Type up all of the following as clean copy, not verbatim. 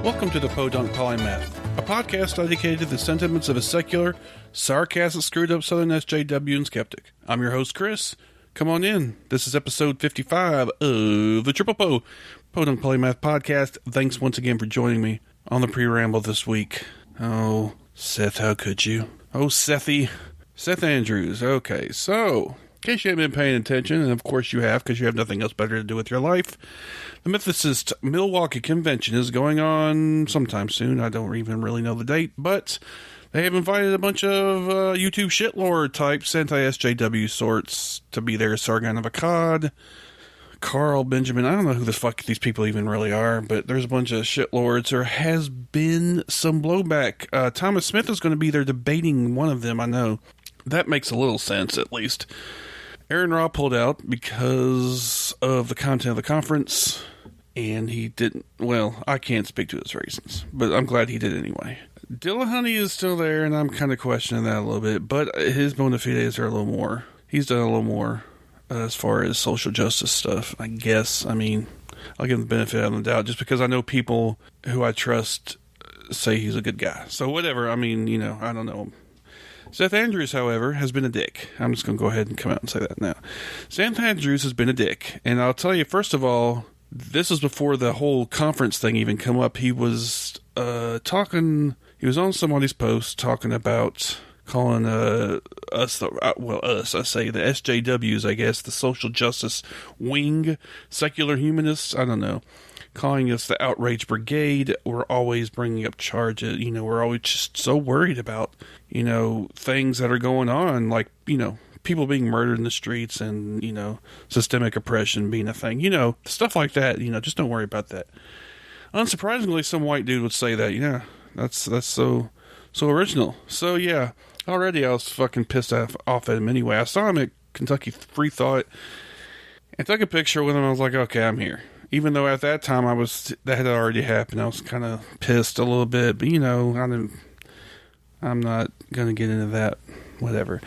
Welcome to the Podunk Polymath, a podcast dedicated to the sentiments of a secular, sarcastic, screwed-up Southern SJW and skeptic. I'm your host, Chris. Come on in. This is episode 55 of the Podunk Polymath Podcast. Thanks once again for joining me on the pre-ramble this week. Oh, Seth, how could you? Oh, Seth Andrews. Okay, so, in case you haven't been paying attention, and of course you have, because you have nothing else better to do with your life, the Mythicist Milwaukee Convention is going on sometime soon. I don't even really know the date, but they have invited a bunch of YouTube shitlord types, anti-SJW sorts, to be there. Sargon of Akkad, Carl Benjamin. I don't know who the fuck these people even really are, but there's a bunch of shitlords. There has been some blowback. Thomas Smith is going to be there debating one of them, I know. That makes a little sense, at least. Aaron Ra pulled out because of the content of the conference, and he didn't, well, I can't speak to his reasons, but I'm glad he did anyway. Dillahunty is still there, and I'm kind of questioning that a little bit, but his bona fides are a little more. He's done a little more as far as social justice stuff, I guess. I mean, I'll give him the benefit of the doubt just because I know people who I trust say he's a good guy. So whatever, I mean, you know, I don't know. Seth Andrews, however, has been a dick. I'm just going to go ahead and come out and say that now. Seth Andrews has been a dick. And I'll tell you, first of all, this was before the whole conference thing even come up. He was he was on somebody's post talking about calling the SJWs, I guess, the social justice wing, secular humanists, I don't know, calling us the outrage brigade. We're always bringing up charges, you know, we're always just so worried about, you know, things that are going on, like, you know, people being murdered in the streets and, you know, systemic oppression being a thing, you know, stuff like that, you know, just don't worry about that. Unsurprisingly, some white dude would say that, you know, that's so original. So, yeah, already I was fucking pissed off at him anyway. I saw him at Kentucky Free Thought and took a picture with him. I was like, okay, I'm here. Even though at that time that had already happened, I was kind of pissed a little bit, but, you know, I'm not going to get into that, whatever.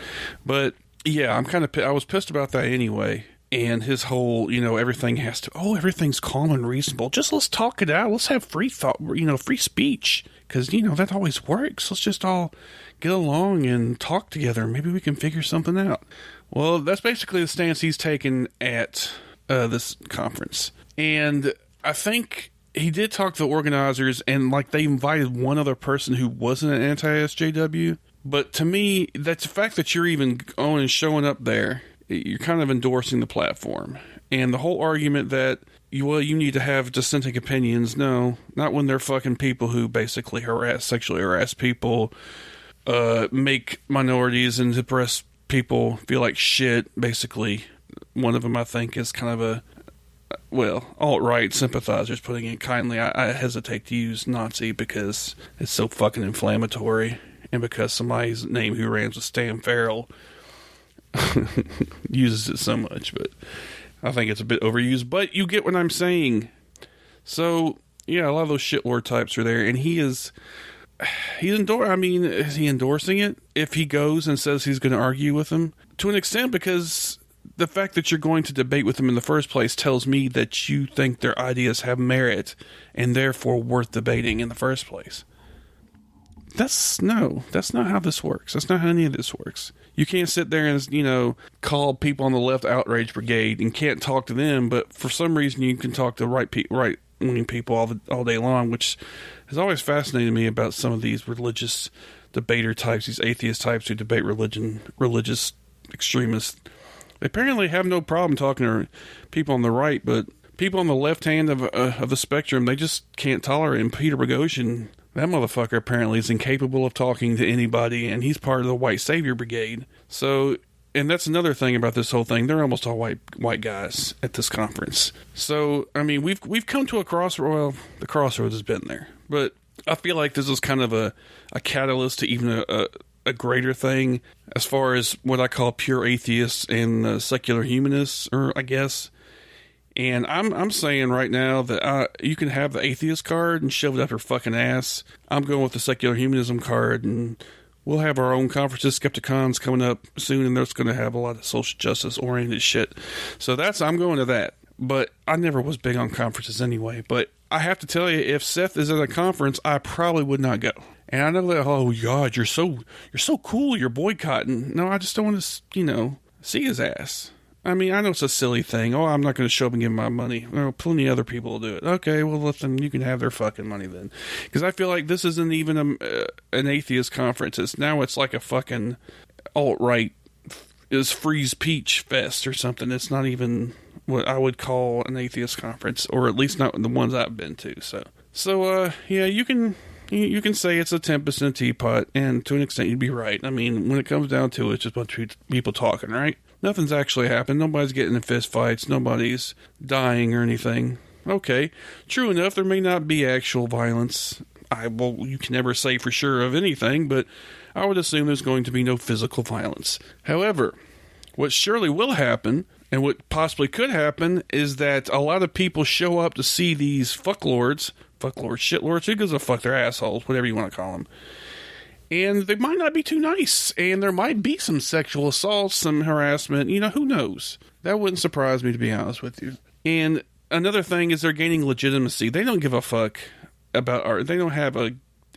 But, yeah, I was pissed about that anyway. And his whole, you know, everything's calm and reasonable. Just let's talk it out. Let's have free thought, you know, free speech. Because, you know, that always works. Let's just all get along and talk together. Maybe we can figure something out. Well, that's basically the stance he's taken at this conference. And I think he did talk to the organizers, and, like, they invited one other person who wasn't an anti-SJW. But to me, that's the fact that you're even on and showing up there. You're kind of endorsing the platform. And the whole argument that, you need to have dissenting opinions. No, not when they're fucking people who basically sexually harass people, make minorities and oppress people feel like shit, basically. One of them, I think, is kind of alt-right sympathizers, putting it kindly. I hesitate to use Nazi because it's so fucking inflammatory, and because somebody's name who rams with Stan Farrell uses it so much, but I think it's a bit overused, but you get what I'm saying. So, yeah, a lot of those shitlord types are there, and is he endorsing it if he goes and says he's going to argue with them? To an extent, because the fact that you're going to debate with them in the first place tells me that you think their ideas have merit and therefore worth debating in the first place. That's not how this works. That's not how any of this works. You can't sit there and, you know, call people on the left outrage brigade and can't talk to them, but for some reason you can talk to right-wing people all day long, which has always fascinated me about some of these religious debater types, these atheist types who debate religious extremists. They apparently have no problem talking to people on the right, but people on the left hand of the spectrum, they just can't tolerate. And Peter Boghossian, that motherfucker apparently is incapable of talking to anybody, and he's part of the white savior brigade. So, and that's another thing about this whole thing. They're almost all white guys at this conference. So, I mean, we've come to a crossroads. Well, the crossroads has been there, but I feel like this is kind of a catalyst to even a greater thing as far as what I call pure atheists and secular humanists, or I guess. And I'm saying right now that you can have the atheist card and shove it up your fucking ass. I'm going with the secular humanism card, and we'll have our own conferences, Skepticons, coming up soon, and that's going to have a lot of social justice-oriented shit. So I'm going to that. But I never was big on conferences anyway. But I have to tell you, if Seth is at a conference, I probably would not go. And I know that, oh God, you're so cool, you're boycotting. No, I just don't want to, see his ass. I mean, I know it's a silly thing. Oh, I'm not going to show up and give him my money. Well, plenty of other people will do it. Okay, well, let them, you can have their fucking money then. Because I feel like this isn't even an atheist conference. It's like a fucking alt-right is Freeze Peach Fest or something. It's not even what I would call an atheist conference, or at least not the ones I've been to. So yeah, you can say it's a tempest in a teapot, and to an extent you'd be right. I mean, when it comes down to it, it's just a bunch of people talking, right? Nothing's actually happened. Nobody's getting in fist fights. Nobody's dying or anything. Okay, true enough, there may not be actual violence. You can never say for sure of anything, but I would assume there's going to be no physical violence. However, what surely will happen, and what possibly could happen, is that a lot of people show up to see these fucklords, shitlords, who gives a fuck, they're assholes, whatever you want to call them. And they might not be too nice, and there might be some sexual assault, some harassment, who knows? That wouldn't surprise me, to be honest with you. And another thing is they're gaining legitimacy. They don't give a fuck about art. They don't have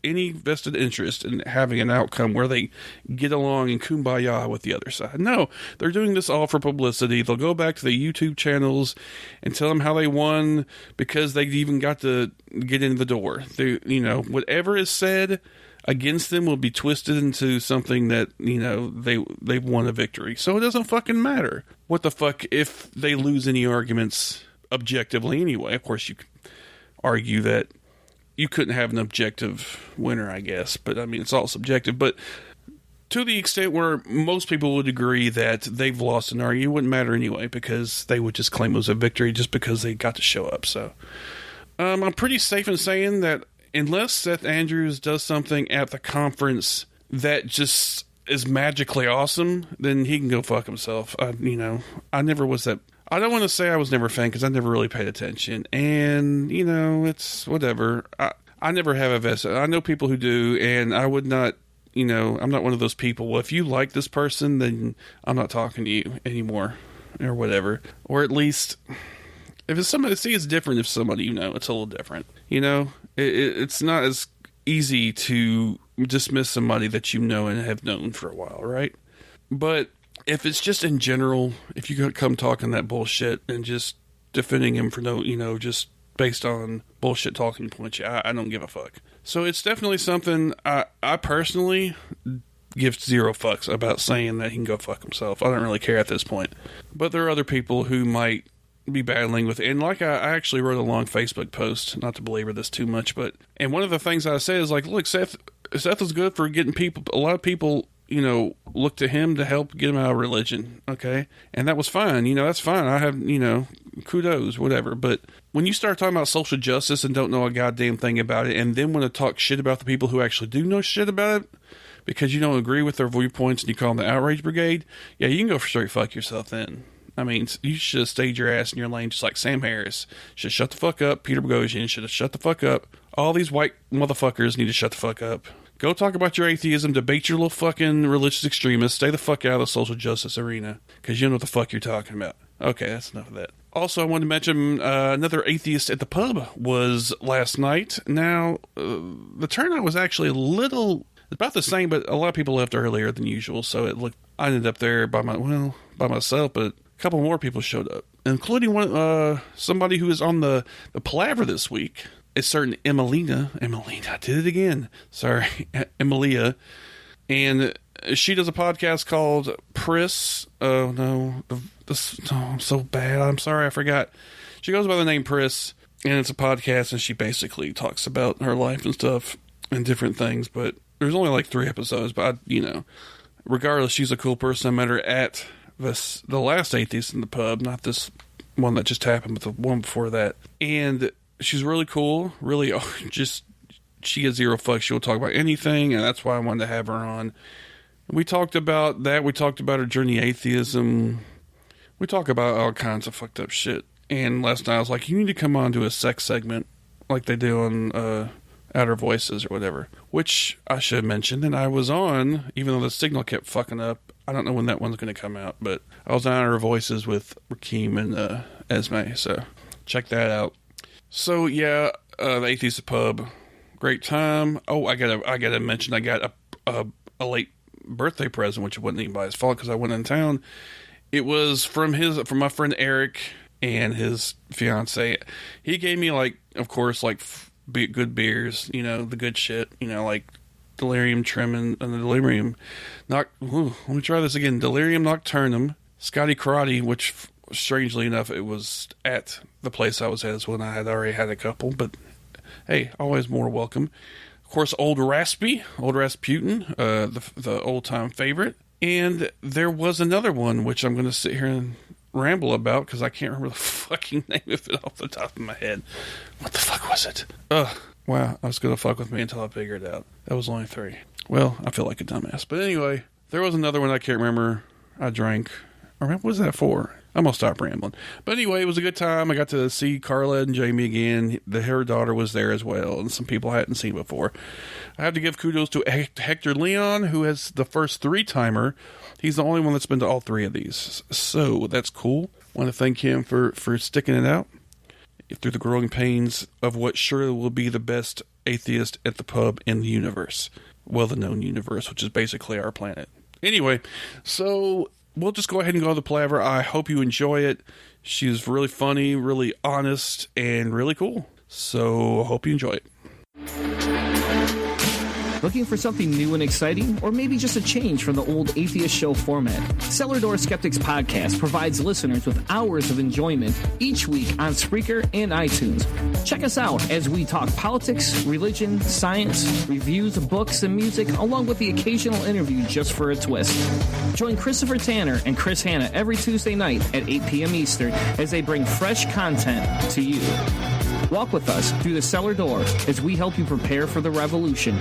any vested interest in having an outcome where they get along and kumbaya with the other side. No, they're doing this all for publicity. They'll go back to the YouTube channels and tell them how they won because they even got to get in the door. Whatever is said against them will be twisted into something that, they've won a victory. So it doesn't fucking matter. What the fuck if they lose any arguments objectively anyway? Of course, you could argue that you couldn't have an objective winner, I guess. But, I mean, it's all subjective. But to the extent where most people would agree that they've lost an argument, it wouldn't matter anyway because they would just claim it was a victory just because they got to show up. So I'm pretty safe in saying that unless Seth Andrews does something at the conference that just is magically awesome, then he can go fuck himself. I never was that. I don't want to say I was never a fan because I never really paid attention. And, it's whatever. I never have a vested. I know people who do, and I would not, I'm not one of those people. Well, if you like this person, then I'm not talking to you anymore or whatever. Or at least, if it's somebody, it's different if somebody it's a little different. It's not as easy to dismiss somebody that and have known for a while, right? But if it's just in general, if you come talking that bullshit and just defending him for just based on bullshit talking points, I don't give a fuck. So it's definitely something I personally give zero fucks about saying that he can go fuck himself. I don't really care at this point. But there are other people who might be battling with it. And like I actually wrote a long Facebook post, not to belabor this too much, and one of the things I said is like, look, Seth is good for getting people, a lot of people, look to him to help get him out of religion, okay? And that was fine, that's fine. I have, kudos, whatever. But when you start talking about social justice and don't know a goddamn thing about it, and then want to talk shit about the people who actually do know shit about it, because you don't agree with their viewpoints and you call them the outrage brigade, yeah, you can go straight fuck yourself then. I mean, you should have stayed your ass in your lane just like Sam Harris. Should shut the fuck up. Peter Boghossian should have shut the fuck up. All these white motherfuckers need to shut the fuck up. Go talk about your atheism, debate your little fucking religious extremists, stay the fuck out of the social justice arena, because you know what the fuck you're talking about. Okay, that's enough of that. Also, I wanted to mention another atheist at the pub was last night. Now, the turnout was actually about the same, but a lot of people left earlier than usual, so I ended up there by myself, but a couple more people showed up, including somebody who is on the palaver this week. It's certain Emmalia, I did it again. Sorry, Emmalia. And she does a podcast called Priss. Oh, no. I'm so bad. I'm sorry, I forgot. She goes by the name Priss, and it's a podcast, and she basically talks about her life and stuff and different things. But there's only like 3 episodes, but regardless, she's a cool person. I met her at the last Atheist in the pub, not this one that just happened, but the one before that. And she's really cool, really she gets zero fucks. She'll talk about anything, and that's why I wanted to have her on. We talked about that. We talked about her journey to atheism. We talk about all kinds of fucked up shit. And last night I was like, you need to come on to a sex segment like they do on Outer Voices or whatever, which I should have mentioned. And I was on, even though the signal kept fucking up. I don't know when that one's going to come out, but I was on Outer Voices with Rakeem and Esme, so check that out. So, yeah, the Atheist Pub. Great time. Oh, I gotta mention, I got a late birthday present, which wasn't even by his fault because I went in town. It was from my friend Eric and his fiance. He gave me, like, of course, like good beers, the good shit, like Delirium Tremens and the Delirium let me try this again. Delirium Nocturnum, Scotty Karate, which strangely enough it was at the place I was at when I had already had a couple, but hey, always more welcome. Of course, Old Rasputin, the old time favorite. And there was another one, which I'm going to sit here and ramble about because I can't remember the fucking name of it off the top of my head. What the fuck was it? Wow, I was going to fuck with me until I figured it out. That was only 3. Well, I feel like a dumbass. But anyway, there was another one I can't remember. I drank. Or what was that for? I'm going to stop rambling. But anyway, it was a good time. I got to see Carla and Jamie again. Her daughter was there as well, and some people I hadn't seen before. I have to give kudos to Hector Leon, who has the first 3-timer. He's the only one that's been to all 3 of these. So that's cool. Want to thank him for sticking it out through the growing pains of what surely will be the best atheist at the pub in the universe. Well, the known universe, which is basically our planet. Anyway, so we'll just go ahead and go to the palaver. I hope you enjoy it. She's really funny, really honest, and really cool. So I hope you enjoy it. Looking for something new and exciting, or maybe just a change from the old atheist show format? Cellar Door Skeptics Podcast provides listeners with hours of enjoyment each week on Spreaker and iTunes. Check us out as we talk politics, religion, science, reviews of books and music, along with the occasional interview just for a twist. Join Christopher Tanner and Chris Hanna every Tuesday night at 8 p.m. Eastern as they bring fresh content to you. Walk with us through the cellar door as we help you prepare for the revolution.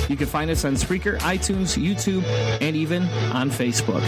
You can find us on Spreaker, iTunes, YouTube, and even on Facebook.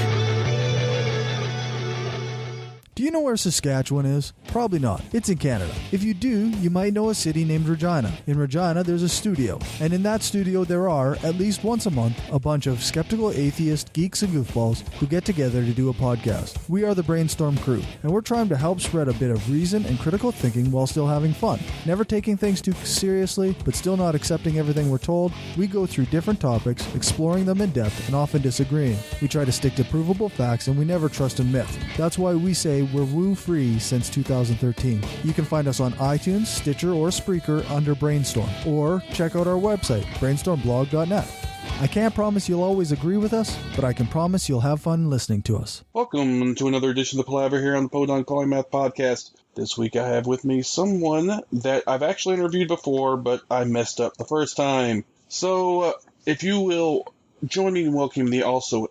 Do you know where Saskatchewan is? Probably not. It's in Canada. If you do, you might know a city named Regina. In Regina, there's a studio. And in that studio, there are, at least once a month, a bunch of skeptical atheist geeks and goofballs who get together to do a podcast. We are the Brainstorm Crew, and we're trying to help spread a bit of reason and critical thinking while still having fun. Never taking things too seriously, but still not accepting everything we're told. We go through different topics, exploring them in depth, and often disagreeing. We try to stick to provable facts, and we never trust in myth. That's why we say we're woo-free since 2013. You can find us on iTunes, Stitcher, or Spreaker under Brainstorm, or check out our website, brainstormblog.net. I can't promise you'll always agree with us, but I can promise you'll have fun listening to us. Welcome to another edition of the Palaver here on the Podunk Polymath Podcast. This week I have with me someone that I've actually interviewed before, but I messed up the first time. So, if you will join me in welcoming the awesome,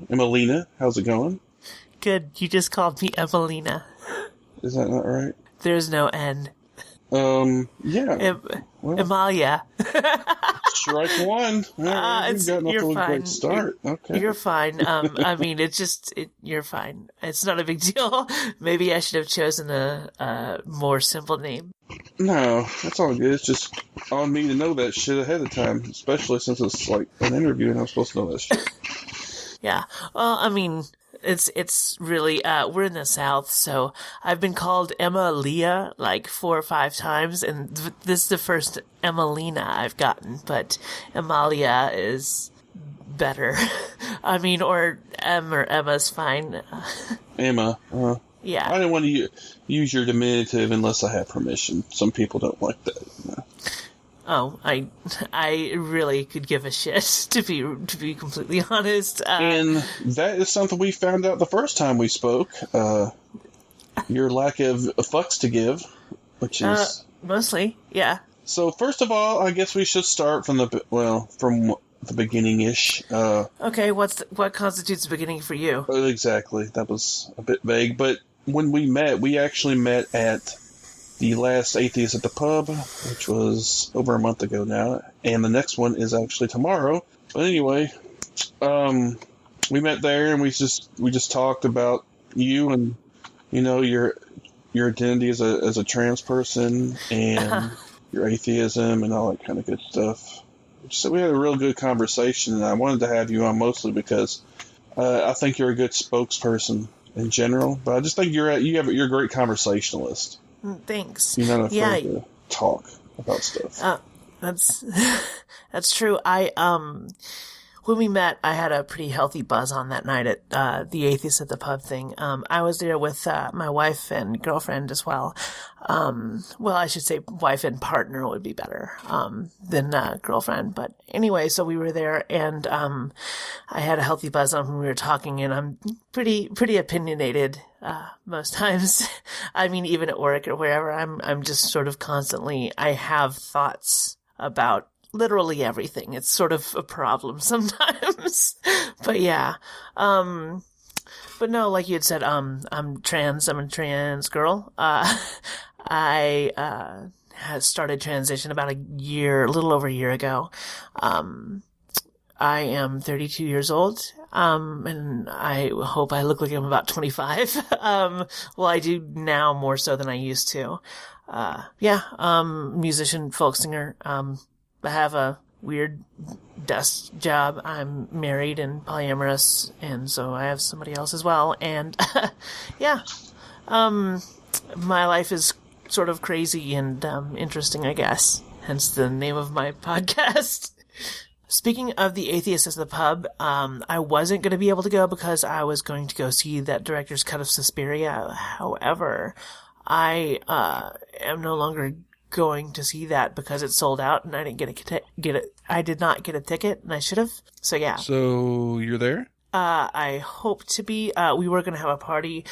Emmalia. How's it going? Good. You just called me Evelina. Is that not right? There's no N. Yeah. Emmalia. Strike one. Right, you've gotten off to a great start. Okay. You're fine. I mean, you're fine. It's not a big deal. Maybe I should have chosen a more simple name. No, that's all good. It's just on me to know that shit ahead of time, especially since it's like an interview and I'm supposed to know that shit. Yeah. Well, I mean, it's really, we're in the South, so I've been called Emmalia like 4 or 5 times, and this is the first Emmalina I've gotten, but Emmalia is better. I mean, or Emma's fine. Emma. Yeah. I didn't want to use your diminutive unless I have permission. Some people don't like that. Oh, I really could give a shit, to be completely honest. And that is something we found out the first time we spoke. Your lack of fucks to give, which is mostly, yeah. So first of all, I guess we should start from the beginning-ish. Okay, what constitutes the beginning for you? Exactly, that was a bit vague. But when we actually met at the last Atheist at the Pub, which was over a month ago now, and the next one is actually tomorrow. But anyway, we met there and we just talked about you and your identity as a trans person and your atheism and all that kind of good stuff. So we had a real good conversation, and I wanted to have you on mostly because I think you're a good spokesperson in general, but I just think you're a great conversationalist. Thanks. You're not afraid to talk about stuff. That's true. When we met, I had a pretty healthy buzz on that night at the Atheists at the Pub thing. I was there with my wife and girlfriend as well. Well, I should say wife and partner would be better than girlfriend. But anyway, so we were there, and I had a healthy buzz on when we were talking, and I'm pretty opinionated most times. I mean, even at work or wherever, I'm just sort of constantly, I have thoughts about literally everything. It's sort of a problem sometimes. But yeah. But no, like you had said, I'm trans. I'm a trans girl. I had started transition about a little over a year ago. I am 32 years old. And I hope I look like I'm about 25. Well, I do now more so than I used to. Musician, folk singer. I have a weird desk job. I'm married and polyamorous, and so I have somebody else as well. And my life is sort of crazy and interesting, I guess. Hence the name of my podcast. Speaking of the Atheists at the Pub, I wasn't going to be able to go because I was going to go see that director's cut of Suspiria. However, I am no longer going to see that because it's sold out and I didn't I did not get a ticket, and I should have. So yeah. So you're there? I hope to be. We were going to have a party.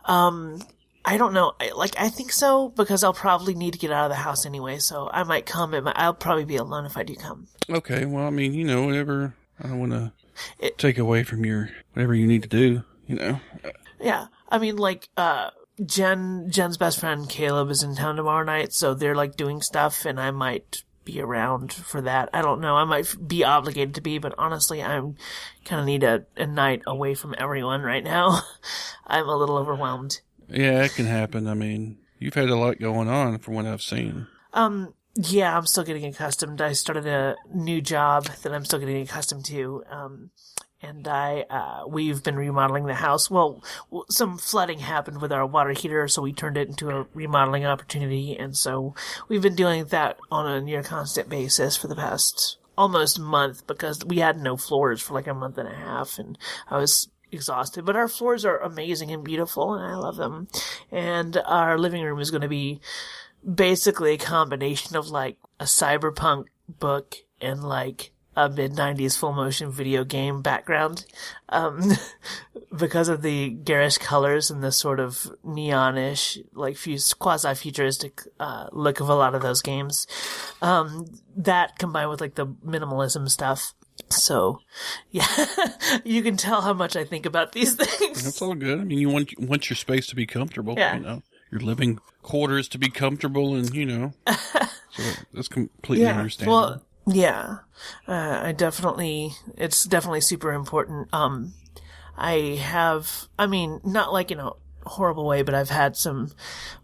I don't know. I think so, because I'll probably need to get out of the house anyway, so I might come. I'll probably be alone if I do come. Okay. Well, I mean, whatever. I don't want to take away from whatever you need to do, Yeah. I mean, Jen's best friend Caleb is in town tomorrow night, so they're doing stuff, and I might be around for that. I don't know. I might be obligated to be, but honestly, I'm kind of need a night away from everyone right now. I'm a little overwhelmed. Yeah, it can happen. I mean, you've had a lot going on from what I've seen. Yeah, I'm still getting accustomed. I started a new job that I'm still getting accustomed to. And we've been remodeling the house. Well, some flooding happened with our water heater, so we turned it into a remodeling opportunity. And so we've been doing that on a near constant basis for the past almost month, because we had no floors for a month and a half, and I was exhausted. But our floors are amazing and beautiful, and I love them. And our living room is going to be basically a combination of a cyberpunk book and a mid-90s full-motion video game background, because of the garish colors and the sort of neonish, quasi-futuristic look of a lot of those games. That combined with the minimalism stuff. So, yeah, you can tell how much I think about these things. That's all good. I mean, you want your space to be comfortable. Yeah. Your living quarters to be comfortable, and so that's completely understandable. Well, yeah, it's definitely super important. Not in a horrible way, but I've had some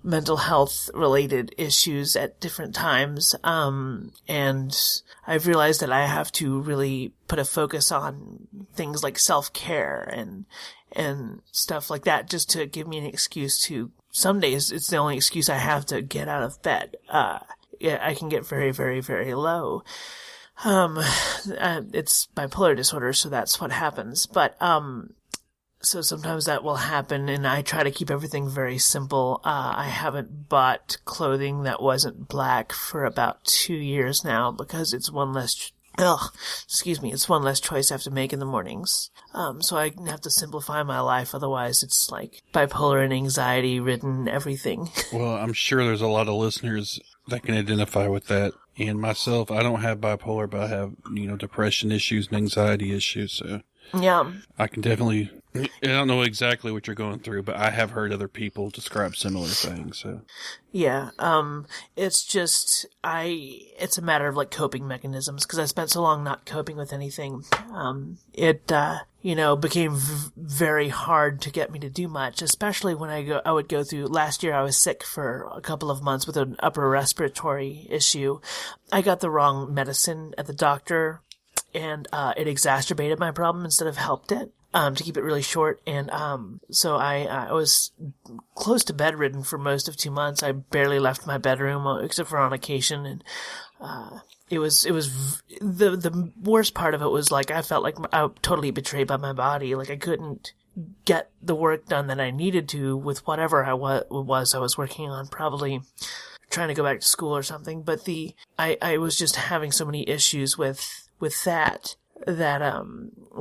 mental health related issues at different times. And I've realized that I have to really put a focus on things like self-care and stuff like that, just to give me an excuse to, some days it's the only excuse I have to get out of bed. I can get very, very, very low. It's bipolar disorder, so that's what happens. But, so sometimes that will happen, and I try to keep everything very simple. I haven't bought clothing that wasn't black for about 2 years now, because it's one less, it's one less choice I have to make in the mornings. So I have to simplify my life, otherwise it's bipolar and anxiety ridden everything. Well, I'm sure there's a lot of listeners that can identify with that. And myself, I don't have bipolar, but I have, depression issues and anxiety issues, so. Yeah. I can definitely, I don't know exactly what you're going through, but I have heard other people describe similar things, so. Yeah, it's a matter of coping mechanisms, because I spent so long not coping with anything. It became very hard to get me to do much, especially when I would go through, last year I was sick for a couple of months with an upper respiratory issue. I got the wrong medicine at the doctor, and it exacerbated my problem instead of helped it. to keep it really short. And so I was close to bedridden for most of 2 months. I barely left my bedroom except for on occasion. And it was the worst part of it was like I felt like I was totally betrayed by my body. Like I couldn't get the work done that I needed to with whatever I was working on, probably trying to go back to school or something. But I was just having so many issues with that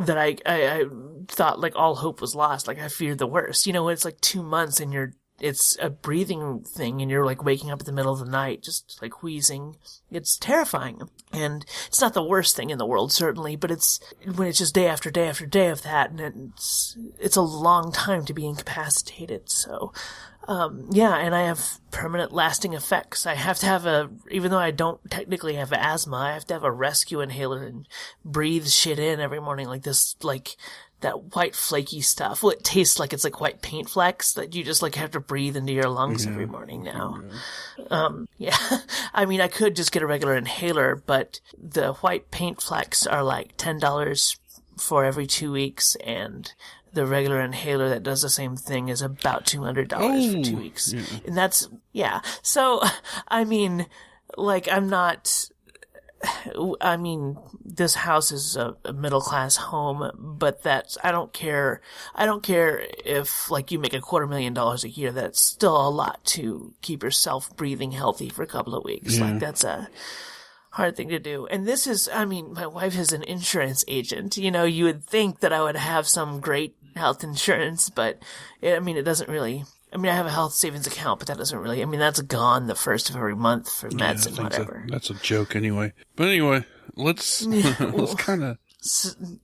I thought like all hope was lost. Like I feared the worst. It's like 2 months and it's a breathing thing and you're like waking up in the middle of the night, just like wheezing. It's terrifying. And it's not the worst thing in the world, certainly, but when it's just day after day after day of that, and it's a long time to be incapacitated. So, and I have permanent lasting effects. I have to have even though I don't technically have asthma, I have to have a rescue inhaler and breathe shit in every morning like this, like that white flaky stuff. Well, it tastes like it's like white paint flecks that you just like have to breathe into your lungs every morning now. I mean, I could just get a regular inhaler, but the white paint flecks are like $10 for every 2 weeks, and the regular inhaler that does the same thing is about $200 for 2 weeks. Yeah. And that's, So, I mean, like, this house is a middle-class home, but I don't care if, like, you make $250,000 a year. That's still a lot to keep yourself breathing healthy for a couple of weeks. Yeah. Like, that's a hard thing to do. And this is, my wife is an insurance agent. You would think that I would have some great health insurance, but it doesn't really. I have a health savings account, but that doesn't really. That's gone the first of every month for meds and whatever. That's a joke anyway. But anyway, let's kind of.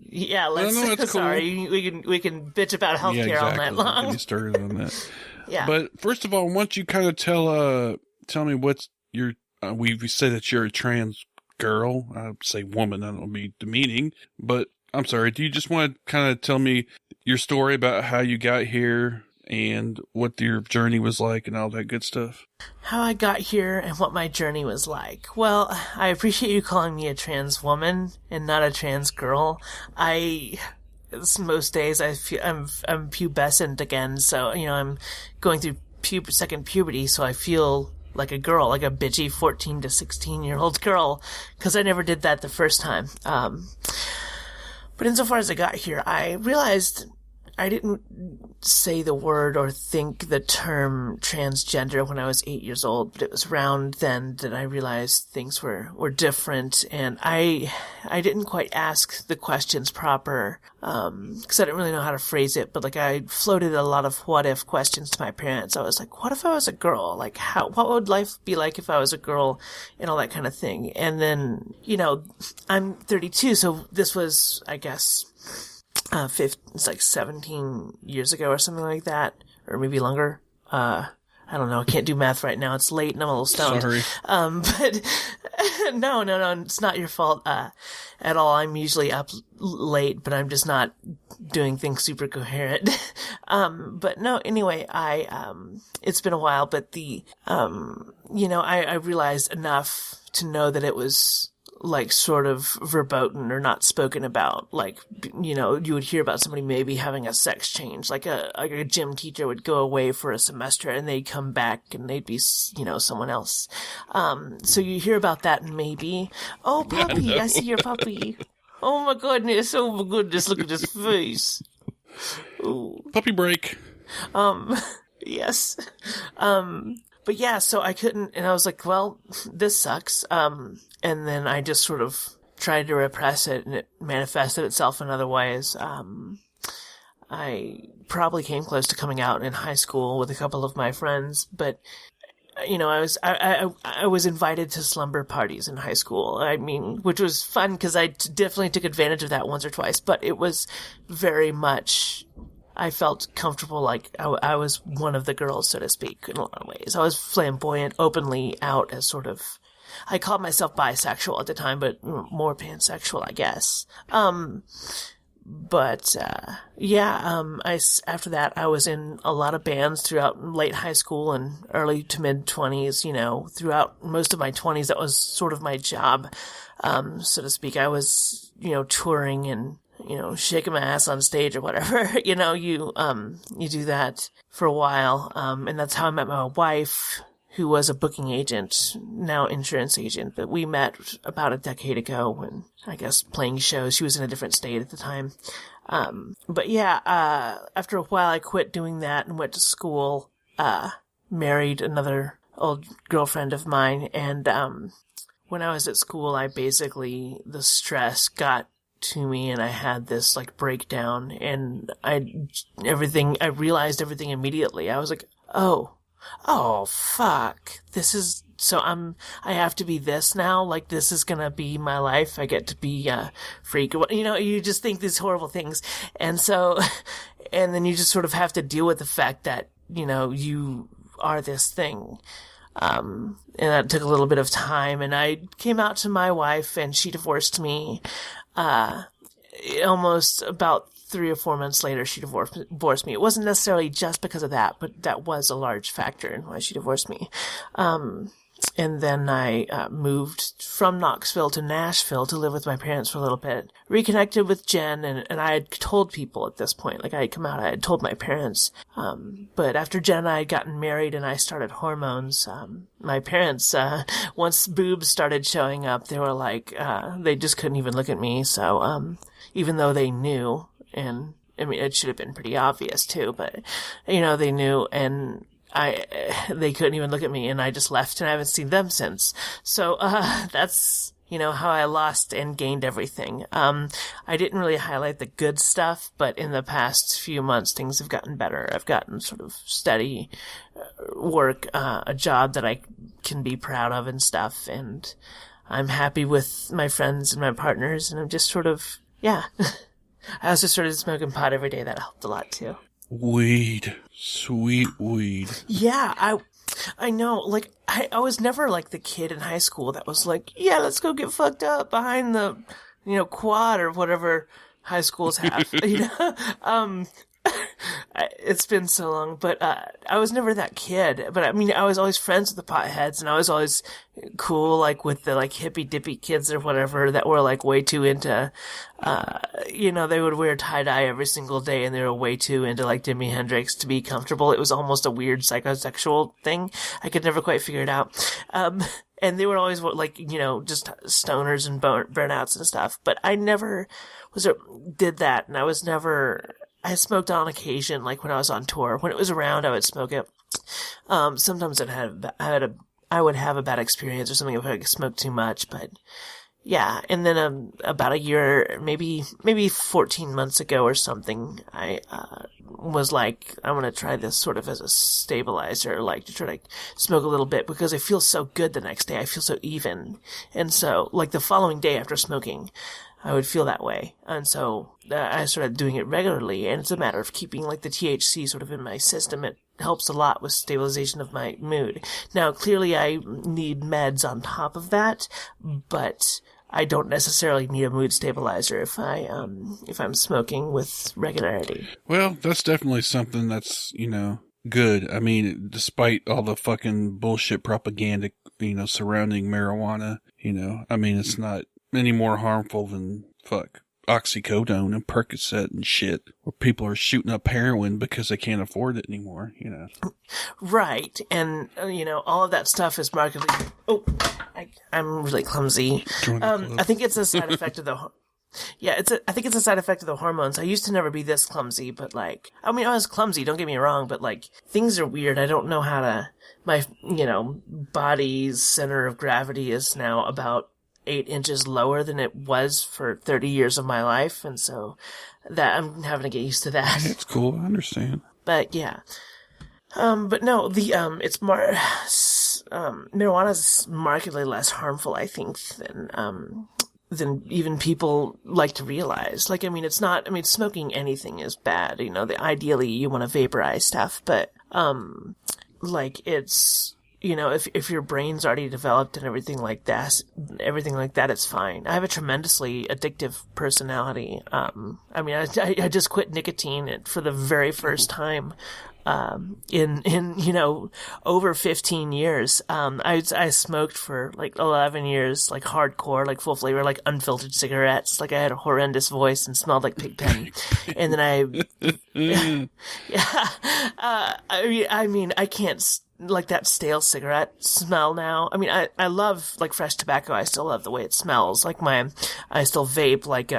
Yeah, let's. No, that's sorry, cool. We can bitch about healthcare all night long. Get started on that. Yeah. But first of all, why don't you kind of tell me what's your. We say that you're a trans girl. I say woman. I don't want to be demeaning, but I'm sorry. Do you just want to kind of tell me your story about how you got here and what your journey was like and all that good stuff? How I got here and what my journey was like. Well, I appreciate you calling me a trans woman and not a trans girl. Most days I'm pubescent again, so I'm going through second puberty, so I feel like a girl, like a bitchy 14 to 16-year-old girl, because I never did that the first time. But insofar as I got here, I realized I didn't say the word or think the term transgender when I was 8 years old, but it was around then that I realized things were different, and I didn't quite ask the questions proper, because I didn't really know how to phrase it, but like I floated a lot of what if questions to my parents. I was like, what if I was a girl? Like what would life be like if I was a girl, and all that kind of thing. And then, I'm 32, so this was, I guess, it's like 17 years ago or something like that, or maybe longer. I don't know. I can't do math right now. It's late and I'm a little stoned. Sorry. But no, it's not your fault, at all. I'm usually up late, but I'm just not doing things super coherent. But no, anyway, it's been a while, but I realized enough to know that it was like sort of verboten or not spoken about. Like, you would hear about somebody maybe having a sex change, like a gym teacher would go away for a semester and they'd come back and they'd be, someone else. So you hear about that and maybe, oh, puppy, I see your puppy. Oh my goodness, look at his face. Ooh. Puppy break. Yes. But yeah, so I couldn't, and I was like, well, this sucks. And then I just sort of tried to repress it, and it manifested itself in other ways. I probably came close to coming out in high school with a couple of my friends, but I was invited to slumber parties in high school. Which was fun because I definitely took advantage of that once or twice, but it was very much, I felt comfortable, like I was one of the girls, so to speak, in a lot of ways. I was flamboyant, openly out as sort of, I called myself bisexual at the time, but more pansexual, I guess. After that, I was in a lot of bands throughout late high school and early to mid 20s, throughout most of my 20s. That was sort of my job, so to speak. I was, touring shaking my ass on stage or whatever. You do that for a while. And that's how I met my wife, who was a booking agent, now insurance agent. But we met about a decade ago when, I guess, playing shows. She was in a different state at the time. But yeah, after a while I quit doing that and went to school, married another old girlfriend of mine. And, when I was at school, the stress got to me and I had this like breakdown and I realized everything immediately. I was like, oh, fuck. I have to be this now. Like, this is gonna be my life. I get to be a freak. You just think these horrible things. And so, and then you just sort of have to deal with the fact that, you are this thing. And that took a little bit of time, and I came out to my wife and she divorced me. Almost about 3 or 4 months later, she divorced me. It wasn't necessarily just because of that, but that was a large factor in why she divorced me. And then I moved from Knoxville to Nashville to live with my parents for a little bit. Reconnected with Jen, and I had told people at this point, like I had come out, I had told my parents. But after Jen and I had gotten married and I started hormones, my parents, once boobs started showing up, they were like, they just couldn't even look at me. So, even though they knew, and I mean, it should have been pretty obvious too, but, they knew, and they couldn't even look at me, and I just left, and I haven't seen them since. So, that's, how I lost and gained everything. I didn't really highlight the good stuff, but in the past few months, things have gotten better. I've gotten sort of steady work, a job that I can be proud of and stuff, and I'm happy with my friends and my partners, and I'm just sort of, yeah. I also started smoking pot every day. That helped a lot, too. Weed. Sweet weed. Yeah, I know. Like, I was never like the kid in high school that was like, yeah, let's go get fucked up behind the, quad or whatever high schools have, It's been so long, but I was never that kid. But I mean, I was always friends with the potheads, and I was always cool, like with the like hippy dippy kids or whatever that were like way too into, they would wear tie dye every single day, and they were way too into like Jimi Hendrix to be comfortable. It was almost a weird psychosexual thing. I could never quite figure it out. And they were always like, just stoners and burnouts and stuff. But I never did that, and I smoked on occasion, like when I was on tour. When it was around, I would smoke it. Sometimes I would have a bad experience or something if I smoked too much, but yeah. And then, about a year, maybe 14 months ago or something, I, was like, I want to try this sort of as a stabilizer, like to try to smoke a little bit because I feel so good the next day. I feel so even. And so, like the following day after smoking, I would feel that way. And so I started doing it regularly, and it's a matter of keeping like the THC sort of in my system. It helps a lot with stabilization of my mood. Now, clearly I need meds on top of that, but I don't necessarily need a mood stabilizer if I'm smoking with regularity. Well, that's definitely something that's, good. I mean, despite all the fucking bullshit propaganda, surrounding marijuana, I mean, it's not any more harmful than oxycodone and Percocet and shit, where people are shooting up heroin because they can't afford it anymore, Right. And, all of that stuff is markedly, I'm really clumsy. I think it's a side effect of I think it's a side effect of the hormones. I used to never be this clumsy, but I was clumsy, don't get me wrong, but things are weird. I don't know how to, my, body's center of gravity is now about 8 inches lower than it was for 30 years of my life, and so that I'm having to get used to that. It's cool, I understand. But yeah. But no, it's marijuana is markedly less harmful, I think, than even people like to realize. Smoking anything is bad, ideally you want to vaporize stuff, but, it's, if your brain's already developed and everything like that, it's fine. I have a tremendously addictive personality. I just quit nicotine for the very first time, in over 15 years. I smoked for like 11 years, like hardcore, like full flavor, like unfiltered cigarettes. Like I had a horrendous voice and smelled like pig pen. And then I mean, I can't like that stale cigarette smell now. I mean, I love like fresh tobacco. I still love the way it smells. Like I still vape like,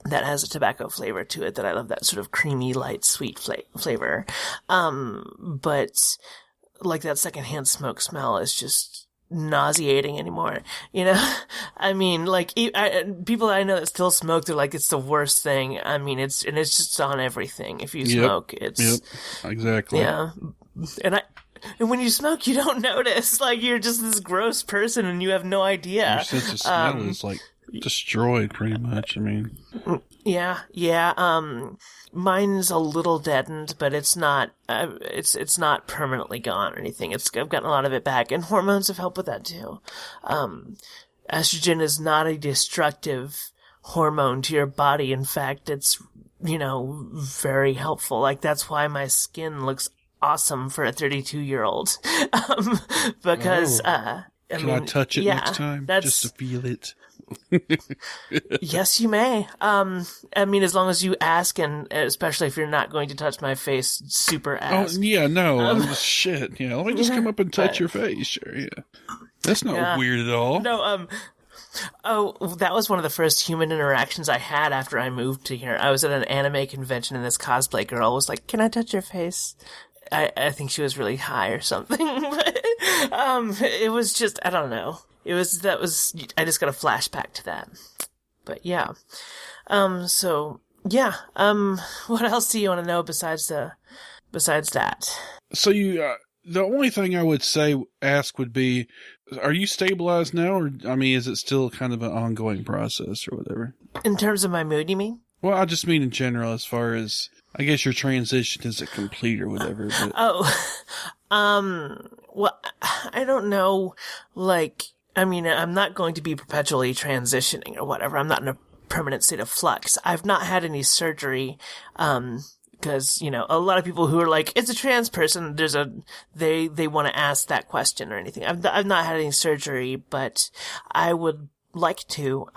that has a tobacco flavor to it that I love, that sort of creamy, light, sweet flavor. But like that secondhand smoke smell is just nauseating anymore. I mean, like people I know that still smoke, they're like, it's the worst thing. I mean, it's just on everything. If you smoke, it's exactly. Yeah. And when you smoke, you don't notice. Like, you're just this gross person and you have no idea. Your sense of smell is like destroyed pretty much. I mean, yeah. Mine's a little deadened, but it's not permanently gone or anything. I've gotten a lot of it back, and hormones have helped with that too. Estrogen is not a destructive hormone to your body. In fact, it's, very helpful. Like, that's why my skin looks awesome for a 32-year-old. Because, I touch it next time just to feel it? Yes, you may. I mean, as long as you ask, and especially if you're not going to touch my face, super ask. Oh, yeah, no, shit. Yeah, let me just come up and touch your face. Sure, yeah. That's not weird at all. No, that was one of the first human interactions I had after I moved to here. I was at an anime convention and this cosplay girl was like, "Can I touch your face?" I think she was really high or something. But, it was just, I don't know. I just got a flashback to that. But yeah. What else do you want to know besides that? So you, the only thing I would ask would be, are you stabilized now? Or, I mean, is it still kind of an ongoing process or whatever? In terms of my mood, you mean? Well, I just mean in general, as far as, I guess your transition isn't complete or whatever. But... well, I don't know, like, I mean, I'm not going to be perpetually transitioning or whatever. I'm not in a permanent state of flux. I've not had any surgery, because, a lot of people who are like, it's a trans person, they want to ask that question or anything. I've not had any surgery, but I would like to,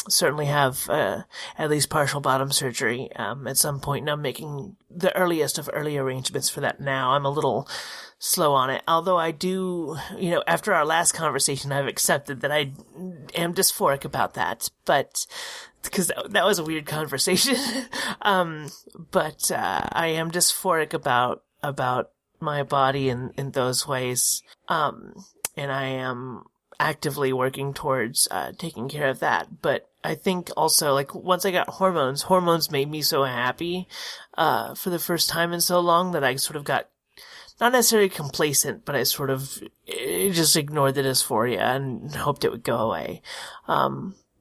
certainly have, at least partial bottom surgery, at some point. And I'm making the earliest of early arrangements for that now. I'm a little slow on it. Although I do, after our last conversation, I've accepted that I am dysphoric about that. But, because that was a weird conversation. But I am dysphoric about my body in those ways. And I am actively working towards, taking care of that. But I think also, like, once I got hormones made me so happy, for the first time in so long that I sort of got, not necessarily complacent, but I sort of just ignored the dysphoria and hoped it would go away.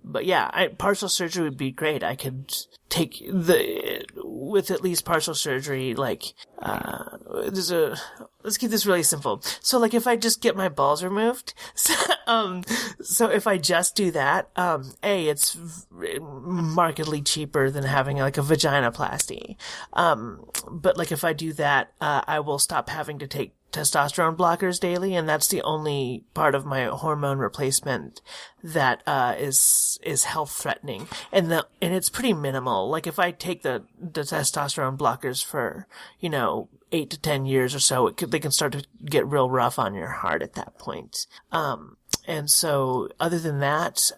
But yeah, partial surgery would be great. I could take with at least partial surgery, like, let's keep this really simple. So, like, if I just get my balls removed, so if I just do that, it's markedly cheaper than having, like, a vaginoplasty. But, like, if I do that, I will stop having to take testosterone blockers daily, and that's the only part of my hormone replacement that is health threatening, and it's pretty minimal. Like, if I take the testosterone blockers for 8 to 10 years or so, they can start to get real rough on your heart at that point. And so other than that,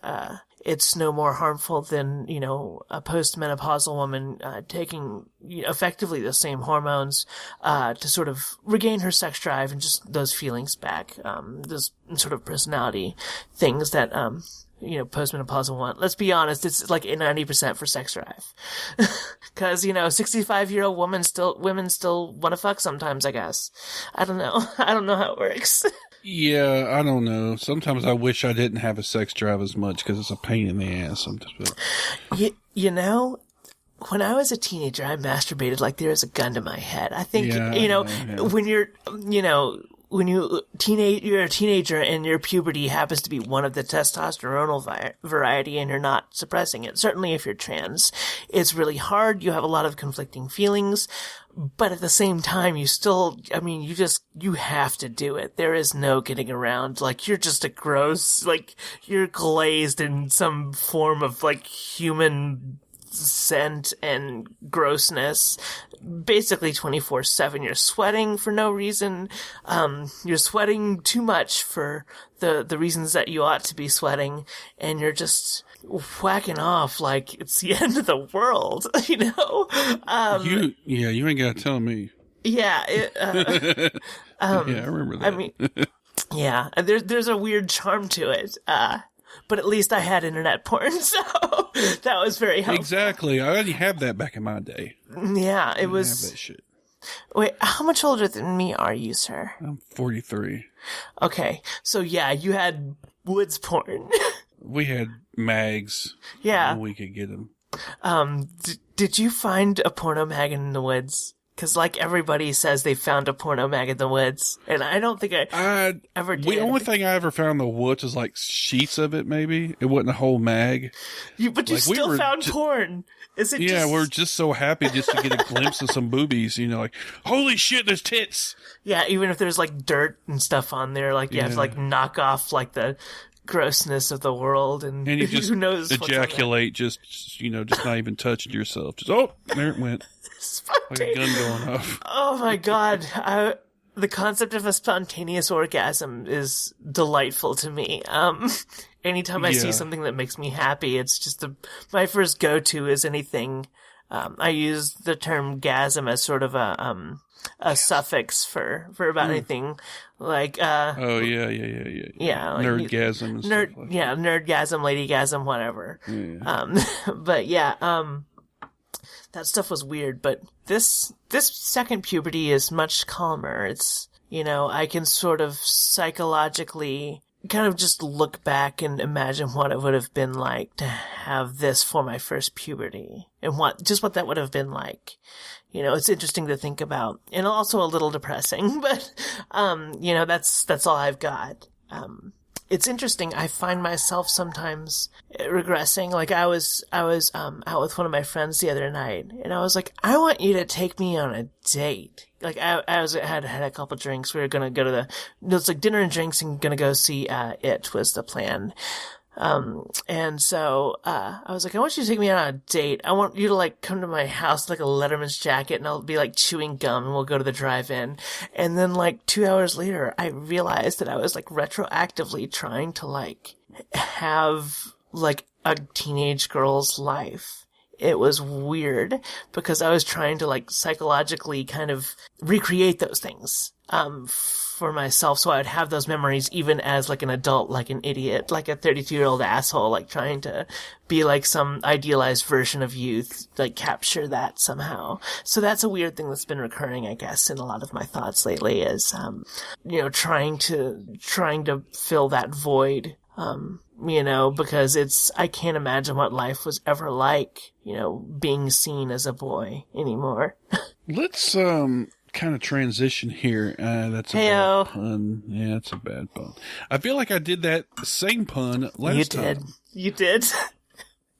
it's no more harmful than, a postmenopausal woman, taking effectively the same hormones, to sort of regain her sex drive and just those feelings back, those sort of personality things that, postmenopausal want. Let's be honest, it's like 90% for sex drive. Cause, 65-year-old women still want to fuck sometimes, I guess. I don't know. I don't know how it works. Yeah, I don't know. Sometimes I wish I didn't have a sex drive as much because it's a pain in the ass sometimes. But... when I was a teenager, I masturbated like there was a gun to my head. I think, when you're, you're a teenager and your puberty happens to be one of the testosteronal variety and you're not suppressing it. Certainly if you're trans, it's really hard. You have a lot of conflicting feelings, but at the same time, you have to do it. There is no getting around. Like, you're just a gross, like, you're glazed in some form of, like, human scent and grossness basically 24/7. You're sweating for no reason. You're sweating too much for the reasons that you ought to be sweating, and you're just whacking off like it's the end of the world, you know? You ain't gotta tell me. Yeah. Yeah, I remember that. I mean, yeah, there's a weird charm to it. But at least I had internet porn, so that was very helpful. Exactly. I already had that back in my day. Yeah, it was. I have that shit. Wait, how much older than me are you, sir? I'm 43. Okay, so yeah, you had woods porn. We had mags. Yeah. We could get them. Did you find a porno mag in the woods? Because, like, everybody says they found a porno mag in the woods, and I don't think I ever did. The only thing I ever found in the woods was, like, sheets of it, maybe. It wasn't a whole mag. But you still found porn. Is it Yeah, we're just so happy just to get a glimpse of some boobies, you know, like, holy shit, there's tits! Yeah, even if there's, like, dirt and stuff on there, like, you have to, like, knock off, like, the grossness of the world, and you just who knows ejaculate, just not even touching yourself. Just, oh, there it went. Like a gun going off. Oh my god. The concept of a spontaneous orgasm is delightful to me. Anytime I see something that makes me happy, it's just my first go-to is anything. I use the term gasm as sort of a suffix for about anything like yeah, like nerdgasm and stuff like that. Yeah, nerdgasm, ladygasm, whatever. But yeah, that stuff was weird, but this second puberty is much calmer. It's, you know, I can sort of psychologically kind of just look back and imagine what it would have been like to have this for my first puberty and what that would have been like. You know, it's interesting to think about and also a little depressing, but, you know, that's all I've got. It's interesting. I find myself sometimes regressing. Like I was out with one of my friends the other night, and I was like, I want you to take me on a date. Like I had a couple drinks. We were gonna go to it's like dinner and drinks, and gonna go see It was the plan. And so, I was like, I want you to take me on a date. I want you to, like, come to my house like a Letterman's jacket, and I'll be, like, chewing gum, and we'll go to the drive-in. And then, like, 2 hours later, I realized that I was, like, retroactively trying to, like, have, like, a teenage girl's life. It was weird, because I was trying to, like, psychologically kind of recreate those things, for myself, so I would have those memories even as, like, an adult, like an idiot, like a 32-year-old asshole, like, trying to be, like, some idealized version of youth, like, capture that somehow. So that's a weird thing that's been recurring, I guess, in a lot of my thoughts lately is, you know, trying to fill that void, you know, because I can't imagine what life was ever like, you know, being seen as a boy anymore. Let's, kind of transition here. That's a bad pun. Yeah, it's a bad pun. I feel like I did that same pun last time. You did.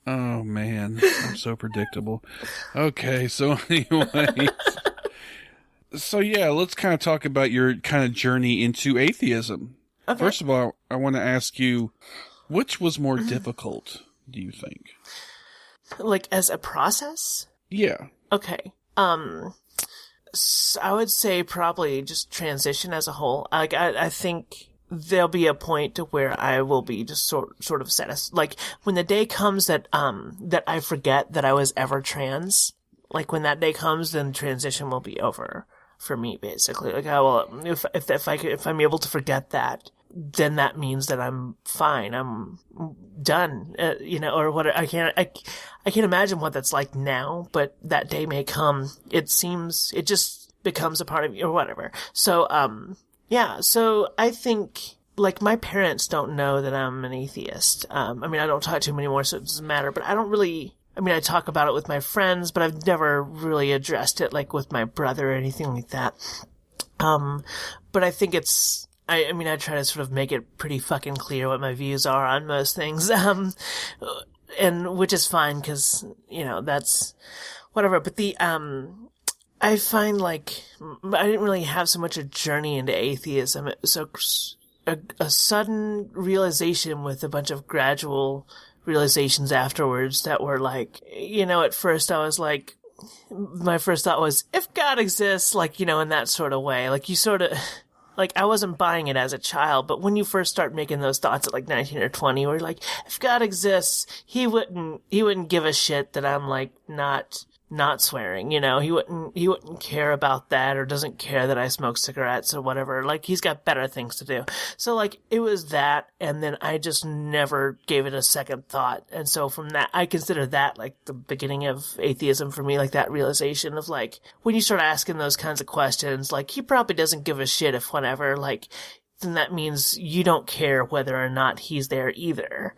Oh man, I'm so predictable. Okay, so anyway, so yeah, let's kind of talk about your kind of journey into atheism. Okay. First of all, I want to ask you, which was more difficult, do you think? Like as a process? Yeah. Okay. I would say probably just transition as a whole. Like, I think there'll be a point to where I will be just sort of satisfied. Like, when the day comes that I forget that I was ever trans, like, when that day comes, then transition will be over for me, basically. Like, I will, if I'm able to forget that, then that means that I'm fine. I'm done, you know, or what. I can't imagine what that's like now, but that day may come. It just becomes a part of me or whatever. So, yeah, so I think, like, my parents don't know that I'm an atheist. I mean, I don't talk to them anymore, so it doesn't matter, but I talk about it with my friends, but I've never really addressed it, like, with my brother or anything like that. But I think it's, I mean, I try to sort of make it pretty fucking clear what my views are on most things. And which is fine because, you know, that's whatever. But I find like I didn't really have so much a journey into atheism. So a sudden realization with a bunch of gradual realizations afterwards that were like, you know, at first I was like, my first thought was, if God exists, like, you know, in that sort of way, like you sort of, like I wasn't buying it as a child, but when you first start making those thoughts at like 19 or 20, where you're like, if God exists, he wouldn't give a shit that I'm like not swearing, you know, he wouldn't care about that, or doesn't care that I smoke cigarettes or whatever. Like, he's got better things to do. So like, it was that, and then I just never gave it a second thought. And so from that, I consider that like the beginning of atheism for me, like that realization of like, when you start asking those kinds of questions, like, he probably doesn't give a shit if whatever, like, then that means you don't care whether or not he's there either.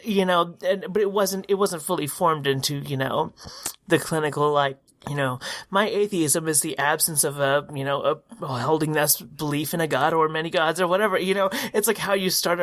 You know, but it wasn't fully formed into, you know, the clinical, like, you know, my atheism is the absence of a holding this belief in a god or many gods or whatever, you know. It's like how you start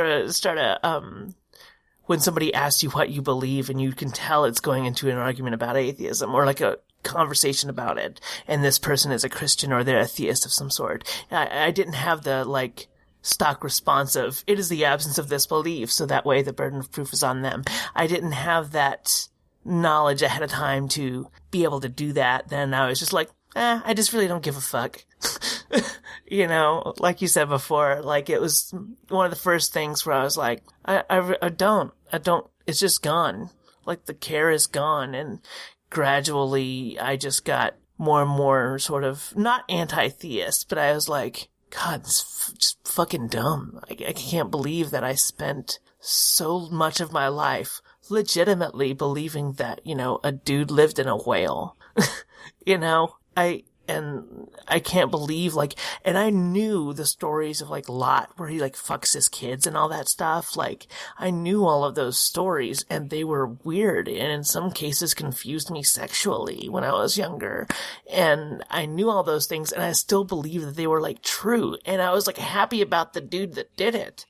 when somebody asks you what you believe and you can tell it's going into an argument about atheism or like a conversation about it, and this person is a Christian or they're a theist of some sort. I didn't have the, like, stock response of, it is the absence of this belief, so that way the burden of proof is on them. I didn't have that knowledge ahead of time to be able to do that. Then I was just like, I just really don't give a fuck. You know, like you said before, like, it was one of the first things where I was like, I don't, it's just gone. Like, the care is gone, and gradually I just got more and more sort of, not anti-theist, but I was like, God, this is just fucking dumb. I can't believe that I spent so much of my life legitimately believing that, you know, a dude lived in a whale. You know, I can't believe, like, and I knew the stories of, like, Lot, where he, like, fucks his kids and all that stuff. Like, I knew all of those stories, and they were weird, and in some cases confused me sexually when I was younger. And I knew all those things, and I still believed that they were, like, true. And I was, like, happy about the dude that did it.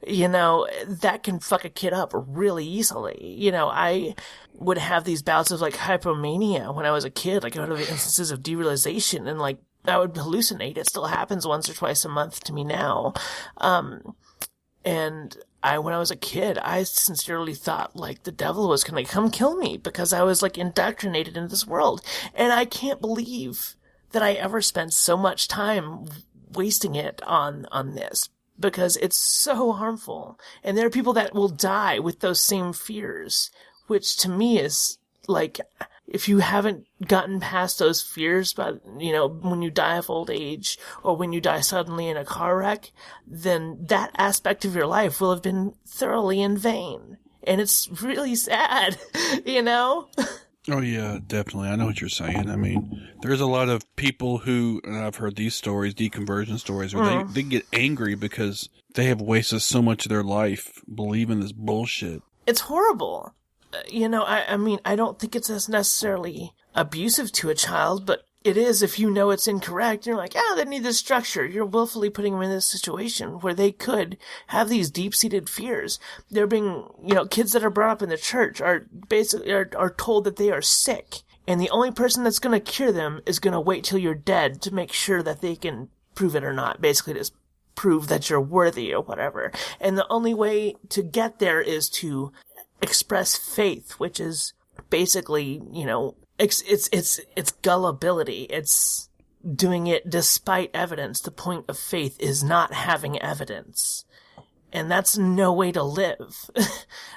You know, that can fuck a kid up really easily. You know, I would have these bouts of, like, hypomania when I was a kid. Like, I would have instances of derealization, and, like, I would hallucinate. It still happens once or twice a month to me now. And when I was a kid, I sincerely thought, like, the devil was gonna come kill me because I was, like, indoctrinated into this world. And I can't believe that I ever spent so much time wasting it on this, because it's so harmful. And there are people that will die with those same fears, which to me is like, if you haven't gotten past those fears, but, you know, when you die of old age or when you die suddenly in a car wreck, then that aspect of your life will have been thoroughly in vain. And it's really sad, you know? Oh, yeah, definitely. I know what you're saying. I mean, there's a lot of people who, and I've heard these stories, deconversion stories, where they get angry because they have wasted so much of their life believing this bullshit. It's horrible. You know, I mean, I don't think it's as necessarily abusive to a child, but it is if you know it's incorrect. You're like, they need this structure. You're willfully putting them in this situation where they could have these deep-seated fears. They're being, you know, kids that are brought up in the church are basically are told that they are sick, and the only person that's going to cure them is going to wait till you're dead to make sure that they can prove it or not. Basically, just prove that you're worthy or whatever. And the only way to get there is to express faith, which is basically, you know, it's gullibility. It's doing it despite evidence. The point of faith is not having evidence. And that's no way to live.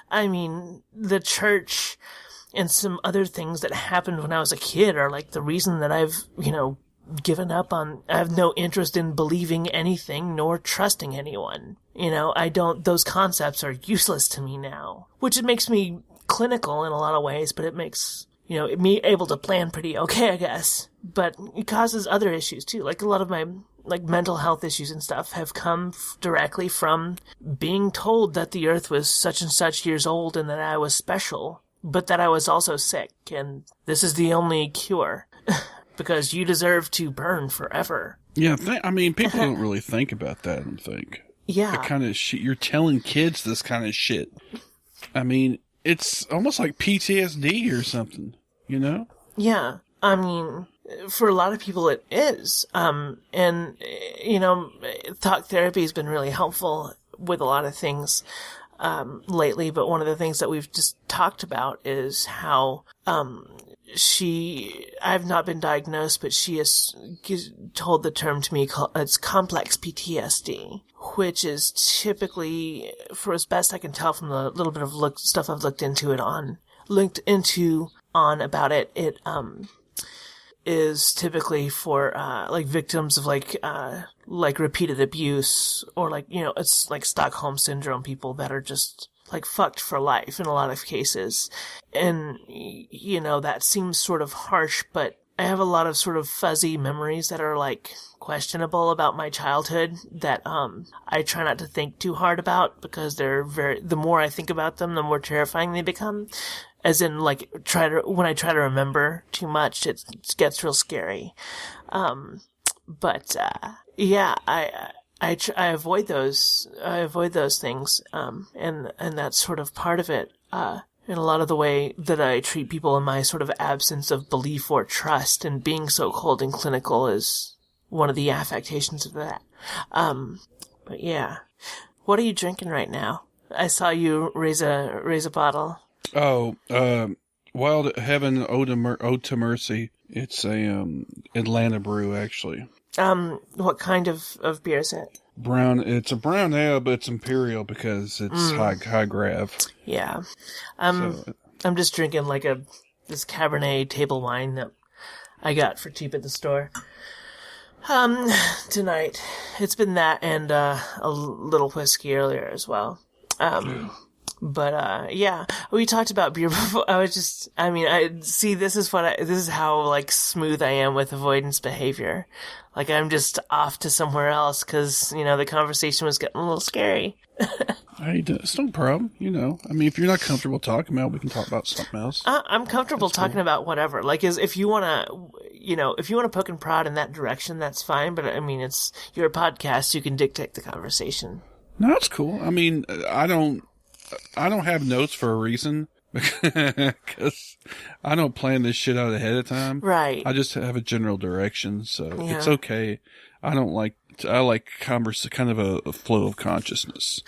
I mean, the church and some other things that happened when I was a kid are like the reason that I've, you know, given up on, I have no interest in believing anything nor trusting anyone. You know, those concepts are useless to me now, which it makes me clinical in a lot of ways, but it makes, you know, me able to plan pretty okay, I guess. But it causes other issues too. Like a lot of my, like, mental health issues and stuff have come directly from being told that the earth was such and such years old and that I was special, but that I was also sick, and this is the only cure. Because you deserve to burn forever. Yeah, I mean, people don't really think about that, I don't think. Yeah. The kind of shit you're telling kids this kind of shit. I mean, it's almost like PTSD or something, you know? Yeah. I mean, for a lot of people it is. And, you know, talk therapy has been really helpful with a lot of things lately, but one of the things that we've just talked about is how I've not been diagnosed, but she has told the term to me, it's complex PTSD, which is typically, for as best I can tell from the little bit of stuff I've looked into about it, it is typically for like victims of like repeated abuse, or like, you know, it's like Stockholm syndrome, people that are just like fucked for life in a lot of cases. And, you know, that seems sort of harsh, but I have a lot of sort of fuzzy memories that are like questionable about my childhood that I try not to think too hard about, because the more I think about them, the more terrifying they become. As in, like, when I try to remember too much, it gets real scary. Yeah, I avoid those. I avoid those things. And that's sort of part of it. In a lot of the way that I treat people in my sort of absence of belief or trust, and being so cold and clinical is one of the affectations of that. But yeah. What are you drinking right now? I saw you raise a bottle. Oh, Wild Heaven Ode to Mercy. It's a Atlanta brew, actually. What kind of beer is it? Brown. It's a brown ale, but it's imperial because it's high grav. Yeah. I'm just drinking like this Cabernet table wine that I got for cheap at the store. Tonight. It's been that and a little whiskey earlier as well. But yeah, we talked about beer before. This is how like smooth I am with avoidance behavior. Like, I'm just off to somewhere else because, you know, the conversation was getting a little scary. Hey, it's no problem. You know, I mean, if you're not comfortable talking about it, we can talk about something else. I'm comfortable talking about whatever. Like, if you want to poke and prod in that direction, that's fine. But I mean, it's your podcast. You can dictate the conversation. No, it's cool. I mean, I don't have notes for a reason, because I don't plan this shit out ahead of time. Right. I just have a general direction, so it's okay. I like kind of a flow of consciousness.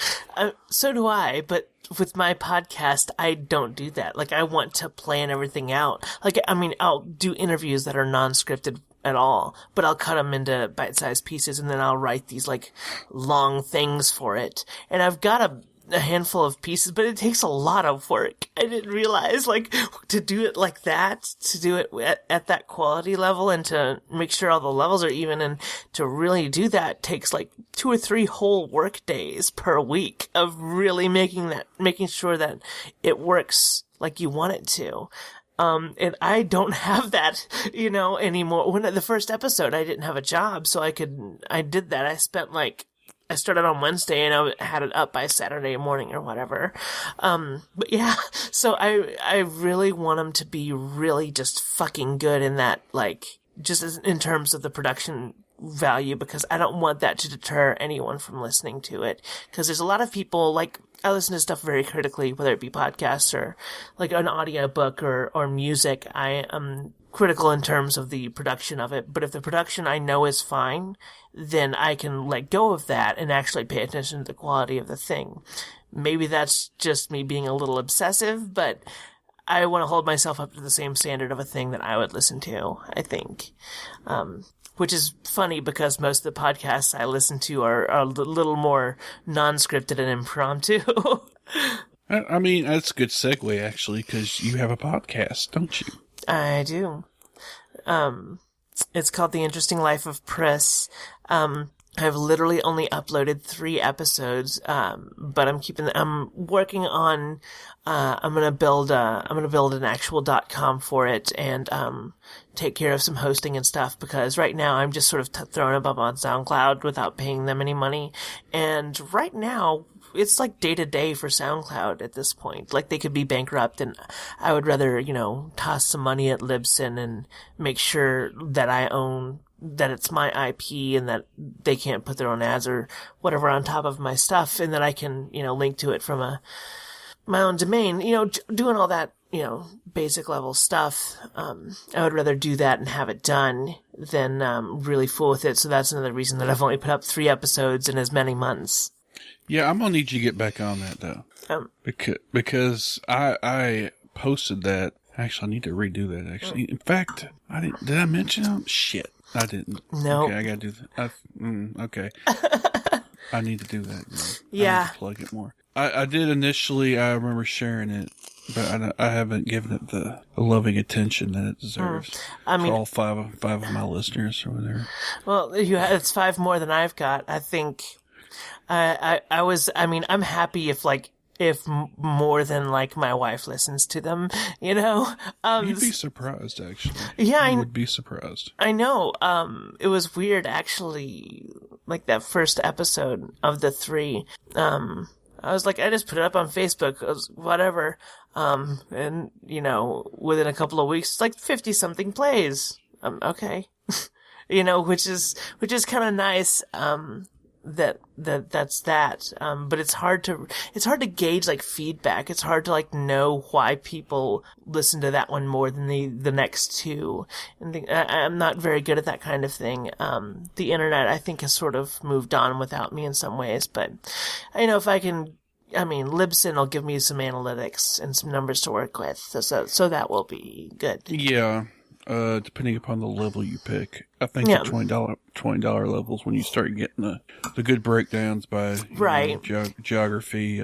So do I, but with my podcast, I don't do that. Like, I want to plan everything out. Like, I mean, I'll do interviews that are non-scripted at all, but I'll cut them into bite-sized pieces, and then I'll write these, like, long things for it. And I've got a handful of pieces, but it takes a lot of work. I didn't realize, like, to do it like that, to do it at that quality level, and to make sure all the levels are even, and to really do that takes like 2 or 3 whole work days per week of really making sure that it works like you want it to. And I don't have that, you know, anymore. When the first episode, I didn't have a job, so I did that. I started on Wednesday and I had it up by Saturday morning or whatever. But yeah, so I really want them to be really just fucking good in that, like, just in terms of the production value, because I don't want that to deter anyone from listening to it. Because there's a lot of people, like, I listen to stuff very critically, whether it be podcasts or like an audiobook or music. I am critical in terms of the production of it, but if the production I know is fine, then I can let go of that and actually pay attention to the quality of the thing. Maybe that's just me being a little obsessive, but I want to hold myself up to the same standard of a thing that I would listen to, I think. Which is funny because most of the podcasts I listen to are a little more non-scripted and impromptu. I mean, that's a good segue, actually, because you have a podcast, don't you? I do. It's called The Interesting Life of Priss. I've literally only uploaded 3 episodes, but I'm working on, I'm gonna build an actual .com for it and, take care of some hosting and stuff, because right now I'm just sort of throwing them up on SoundCloud without paying them any money. And right now, it's like day to day for SoundCloud at this point. Like, they could be bankrupt, and I would rather, you know, toss some money at Libsyn and make sure that I own that it's my IP and that they can't put their own ads or whatever on top of my stuff, and that I can, link to it from my own domain, doing all that, basic level stuff. I would rather do that and have it done than really fool with it. So that's another reason that I've only put up 3 episodes in as many months. Yeah, I'm gonna need you to get back on that though, because I posted that. Actually, I need to redo that. Actually, in fact, I didn't. Did I mention them? Shit, I didn't. No. Okay, I gotta do that. Okay. I need to do that. Yeah. I need to plug it more. I did initially. I remember sharing it, but I haven't given it the loving attention that it deserves. I mean, for all five of my listeners or whatever. Well, it's 5 more than I've got. I think. I'm happy if more than my wife listens to them, You'd be surprised, actually. Yeah, I would be surprised. I know. It was weird, actually. That first episode of the 3. I was I just put it up on Facebook. I was, whatever. And within a couple of weeks, it's 50 something plays. Okay. Which is kind of nice. That's that. But it's hard to gauge feedback. It's hard to know why people listen to that one more than the next 2. And I'm not very good at that kind of thing. The internet, I think, has sort of moved on without me in some ways, but if I can, Libsyn will give me some analytics and some numbers to work with. So that will be good. Yeah. Depending upon the level you pick. I think the $20 levels when you start getting the good breakdowns by geography,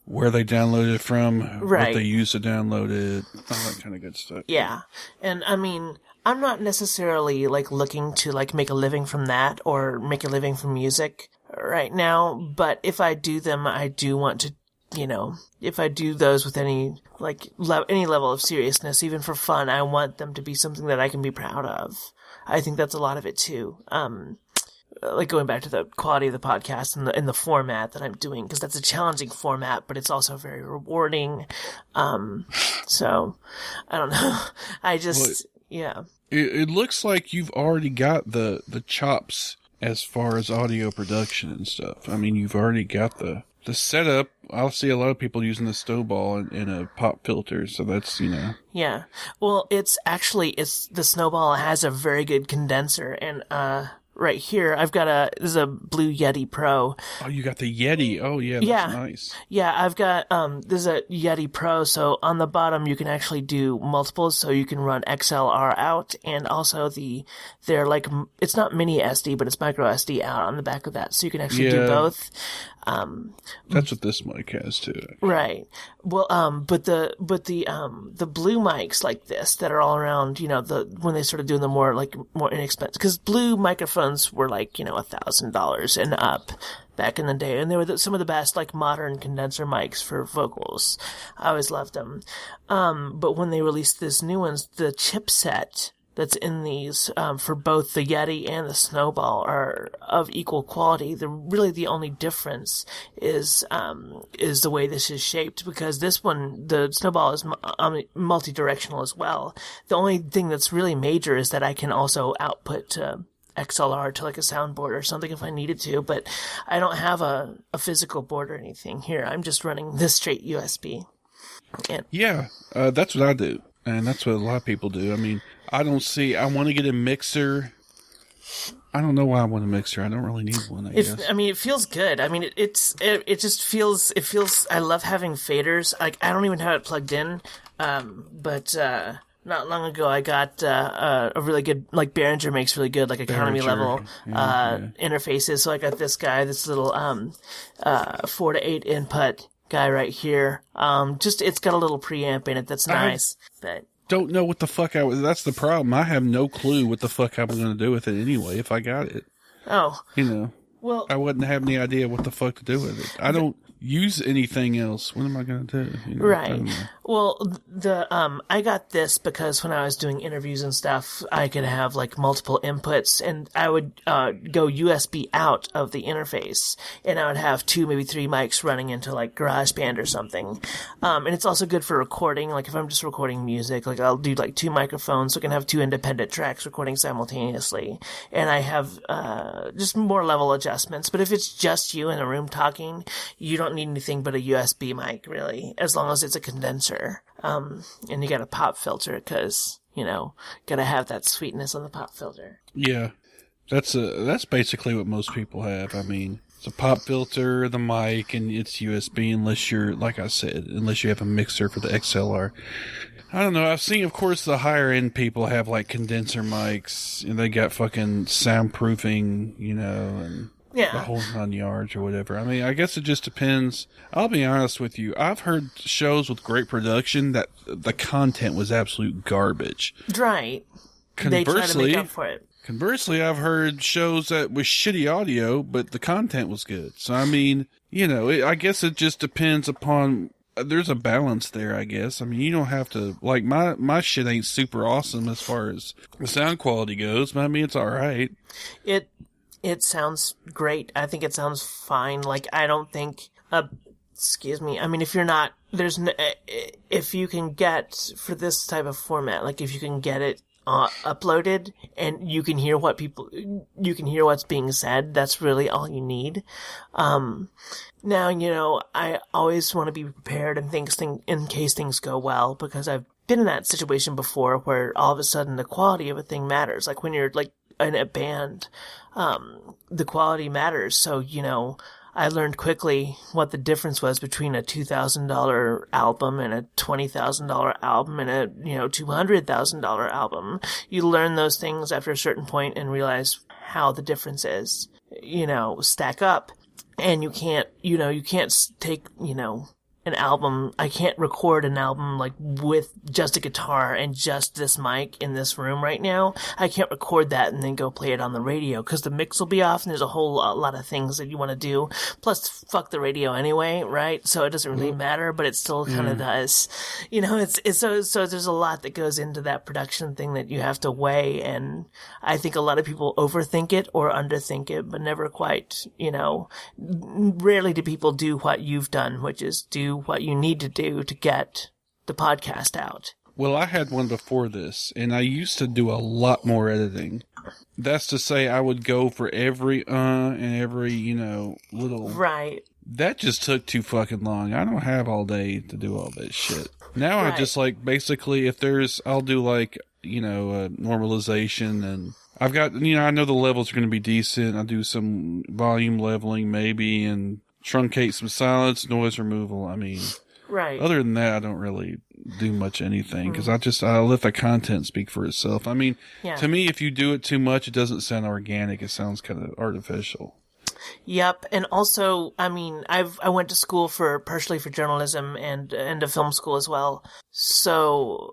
where they downloaded it from, what they use to download it, all that kind of good stuff. Yeah. And I'm not necessarily looking to make a living from that or make a living from music right now, but if I do them, I do want to, if I do those with any any level of seriousness, even for fun, I want them to be something that I can be proud of. I think that's a lot of it too. Going back to the quality of the podcast and the format that I'm doing, because that's a challenging format, but it's also very rewarding. So I don't know. Yeah. It looks like you've already got the chops as far as audio production and stuff. You've already got the setup. I'll see a lot of people using the Snowball in a pop filter, so that's, Yeah. Well, it's the Snowball has a very good condenser, and, right here, I've got this is a Blue Yeti Pro. Oh, you got the Yeti. Oh, yeah, that's nice. Yeah, I've got, this is a Yeti Pro, so on the bottom you can actually do multiples, so you can run XLR out, and also they're it's not mini SD, but it's micro SD out on the back of that, so you can actually do both. That's what this mic has too. Actually. Right. Well, but the blue mics like this that are all around, when they started doing the more inexpensive, because blue microphones were $1,000 and up back in the day, and they were some of the best modern condenser mics for vocals. I always loved them. But when they released this new ones, the chipset that's in these, for both the Yeti and the Snowball are of equal quality. The only difference is the way this is shaped, because this one, the Snowball, is multi-directional as well. The only thing that's really major is that I can also output to XLR to a soundboard or something if I needed to, but I don't have a physical board or anything here. I'm just running this straight USB. That's what I do. And that's what a lot of people do. I want to get a mixer. I don't know why I want a mixer. I don't really need one, I guess. It feels good. It just feels, I love having faders. I don't even have it plugged in. But not long ago I got, a really good, Behringer makes really good, economy level, interfaces. So I got this little, 4 to 8 input guy right here. It's got a little preamp in it that's nice. But don't know what the fuck that's the problem. I have no clue what the fuck I was going to do with it anyway if I got it. Oh. Well, I wouldn't have any idea what the fuck to do with it. use anything else, what am I going to do? You know, right. Well, I got this because when I was doing interviews and stuff, I could have like multiple inputs, and I would go USB out of the interface, and I would have 2, maybe 3 mics running into like GarageBand or something. And it's also good for recording. Like if I'm just recording music, like I'll do like 2 microphones, so I can have 2 independent tracks recording simultaneously. And I have just more level adjustments. But if it's just you in a room talking, you don't need anything but a USB mic, really, as long as it's a condenser. And you got a pop filter because, you know, gotta have that sweetness on the pop filter. Yeah. That's basically what most people have. I mean, it's a pop filter, the mic, and it's USB unless you're, like I said, unless you have a mixer for the XLR. I don't know. I've seen, of course, the higher end people have like condenser mics, and they got fucking soundproofing, you know, and the whole 9 yards or whatever. I mean, I guess it just depends. I'll be honest with you. I've heard shows with great production that the content was absolute garbage. Right. They try to make up for it. Conversely, I've heard shows that was shitty audio, but the content was good. So, I mean, you know, I guess it just depends upon... There's a balance there, I guess. I mean, you don't have to... Like, my shit ain't super awesome as far as the sound quality goes, but I mean, it's all right. It sounds great. I think it sounds fine. Like, I don't think... excuse me. I mean, if you're not... if you can get... For this type of format, like, if you can get it uploaded and you can hear what's being said, that's really all you need. Now, you know, I always want to be prepared in case things go well, because I've been in that situation before where all of a sudden the quality of a thing matters. Like when you're like in a band, the quality matters. So, you know, I learned quickly what the difference was between a $2,000 album and a $20,000 album and a, you know, $200,000 album. You learn those things after a certain point and realize how the differences, you know, stack up. And you can't take, you know, an album. I can't record an album like with just a guitar and just this mic in this room right now. I can't record that and then go play it on the radio because the mix will be off and there's a whole lot of things that you want to do. Plus, fuck the radio anyway, right? So it doesn't really matter, but it still kind of does. You know, it's so there's a lot that goes into that production thing that you have to weigh, and I think a lot of people overthink it or underthink it, but never quite, you know. Rarely do people do what you've done, which is do what you need to do to get the podcast out. Well, I had one before this, and I used to do a lot more editing. That's to say, I would go for every and every, you know, little... Right. That just took too fucking long. I don't have all day to do all that shit. Now I just, like, basically, if there's... I'll do, like, you know, normalization, and... I've got, you know, I know the levels are going to be decent. I'll do some volume leveling, maybe, and... truncate some silence, noise removal. I mean, right. Other than that, I don't really do much anything because I let the content speak for itself. I mean, to me, if you do it too much, it doesn't sound organic. It sounds kind of artificial. Yep. And also, I mean, I went to school partially for journalism and to film school as well. So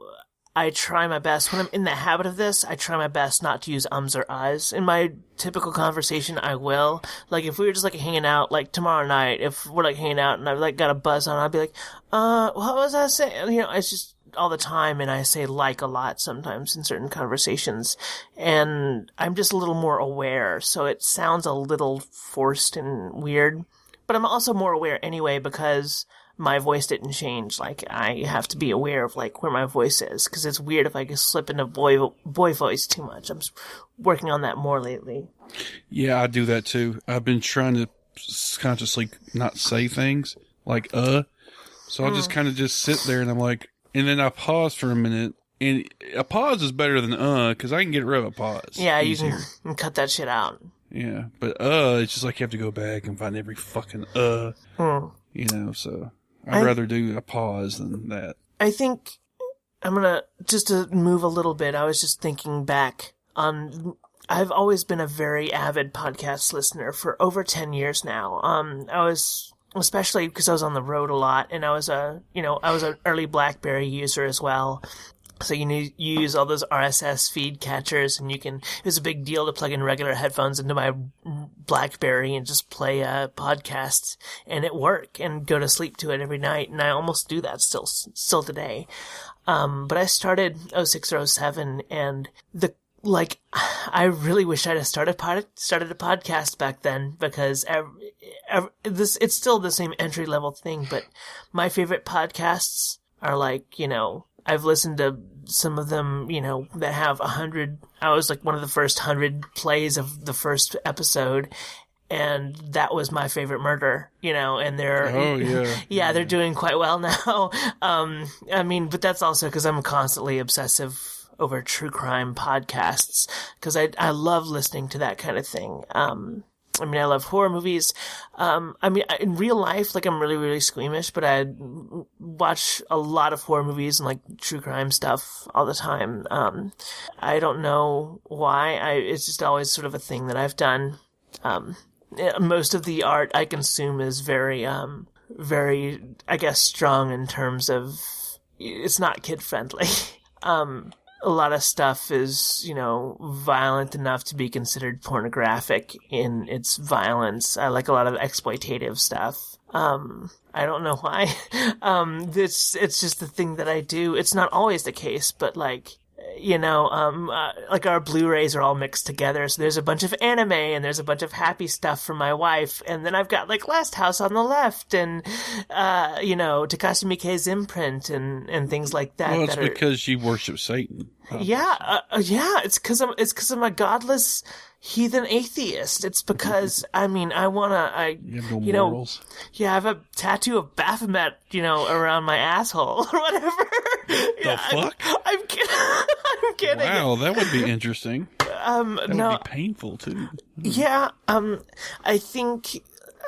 I try my best, when I'm in the habit of this, I try my best not to use ums or ahs. In my typical conversation, I will. Like, if we were just, like, hanging out, like, tomorrow night, if we're, like, hanging out and I've, like, got a buzz on, I'd be like, what was I saying? You know, it's just all the time, and I say like a lot sometimes in certain conversations. And I'm just a little more aware, so it sounds a little forced and weird. But I'm also more aware anyway because... my voice didn't change. Like, I have to be aware of, like, where my voice is, because it's weird if I just slip into boy voice too much. I'm working on that more lately. Yeah, I do that too. I've been trying to consciously not say things, like, So I'll just kind of just sit there, and I'm like, and then I pause for a minute, and a pause is better than because I can get rid of a pause. Yeah, easier. You can cut that shit out. Yeah, but it's just like you have to go back and find every fucking you know, so... I'd rather do a pause than that. I think I'm gonna, just to move a little bit, I was just thinking back on, I've always been a very avid podcast listener for over 10 years now. I was, especially because I was on the road a lot, and I was an early BlackBerry user as well. So you use all those RSS feed catchers, and it was a big deal to plug in regular headphones into my BlackBerry and just play a podcast, and it worked, and go to sleep to it every night. And I almost do that still today. But I started 06 or 07, and I really wish I'd have started a podcast back then, because it's still the same entry level thing. But my favorite podcasts are I've listened to some of them, that have 100. I was one of the first 100 plays of the first episode, and that was my favorite murder, and they're, they're doing quite well now. But that's also because I'm constantly obsessive over true crime podcasts, because I love listening to that kind of thing. I love horror movies. In real life, I'm really, really squeamish, but I watch a lot of horror movies and true crime stuff all the time. I don't know why. It's just always sort of a thing that I've done. Most of the art I consume is very, very, I guess, strong in terms of it's not kid friendly. A lot of stuff is, violent enough to be considered pornographic in its violence. I like a lot of exploitative stuff. I don't know why. It's just the thing that I do. It's not always the case, but our Blu-rays are all mixed together. So there's a bunch of anime, and there's a bunch of happy stuff for my wife. And then I've got Last House on the Left, and, Takashi Miike's Imprint, and things like that. Well, it's because you worship Satan. Yeah. It's because I'm a godless heathen atheist. It's because, you have no morals. Yeah, I have a tattoo of Baphomet, around my asshole or whatever. The fuck? I'm kidding. Wow, that would be interesting. That would be painful too. Yeah, I think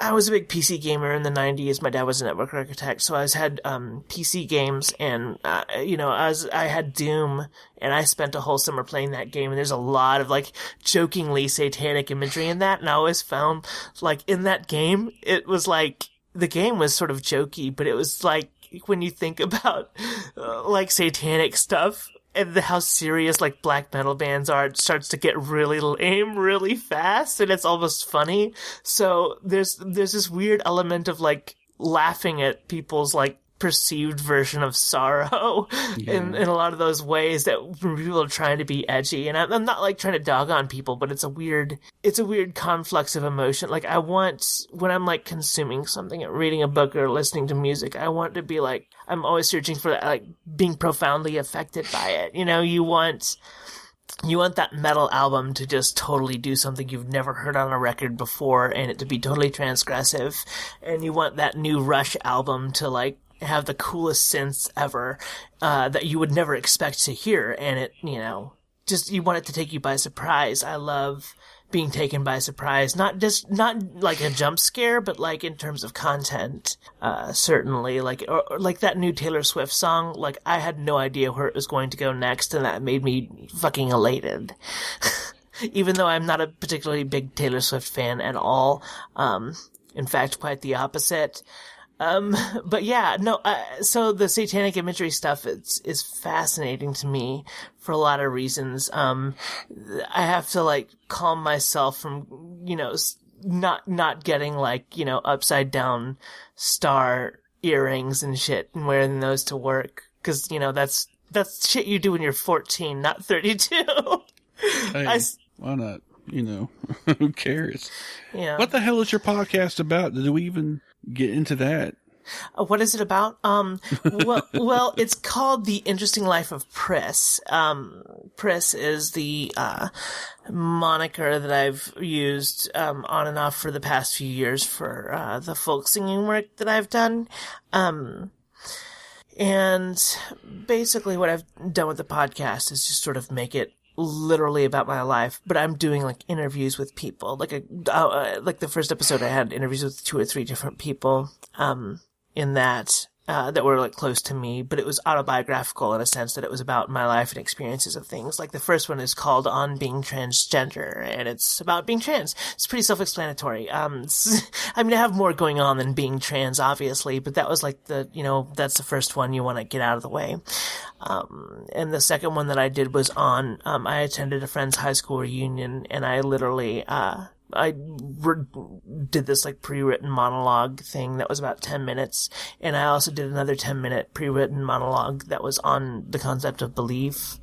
I was a big PC gamer in the 90s. My dad was a network architect, so I had PC games, and I had Doom, and I spent a whole summer playing that game. And there's a lot of jokingly satanic imagery in that, and I always found in that game, it was the game was sort of jokey, but it was when you think about satanic stuff and how serious black metal bands are, it starts to get really lame really fast, and it's almost funny. So there's this weird element of laughing at people's perceived version of sorrow in a lot of those ways that people are trying to be edgy. And I'm not trying to dog on people, but it's a weird conflux of emotion. I want, when I'm consuming something, reading a book or listening to music, I want to be I'm always searching for that, being profoundly affected by it. You want that metal album to just totally do something you've never heard on a record before, and it to be totally transgressive. And you want that new Rush album to have the coolest synths ever, that you would never expect to hear. And it, you want it to take you by surprise. I love being taken by surprise, not a jump scare, but in terms of content, certainly, or that new Taylor Swift song, I had no idea where it was going to go next, and that made me fucking elated. Even though I'm not a particularly big Taylor Swift fan at all, in fact, quite the opposite. But yeah, no, so the satanic imagery stuff is fascinating to me for a lot of reasons. I have to calm myself from, not getting upside down star earrings and shit and wearing those to work. 'Cause, that's shit you do when you're 14, not 32. Hey, why not? Who cares? Yeah. What the hell is your podcast about? Did we even get into that? What is it about? Well, it's called The Interesting Life of Priss. Priss is the moniker that I've used on and off for the past few years for the folk singing work that I've done. And basically what I've done with the podcast is just sort of make it literally about my life, but I'm doing interviews with people. The first episode I had interviews with 2 or 3 different people in that were close to me, but it was autobiographical in a sense that it was about my life and experiences of things. The first one is called On Being Transgender, and it's about being trans. It's pretty self-explanatory. I have more going on than being trans, obviously, but that was that's the first one you want to get out of the way. And the second one that I did was on, I attended a friend's high school reunion, and I literally, did this like pre-written monologue thing that was about 10 minutes. And I also did another 10-minute pre-written monologue that was on the concept of belief.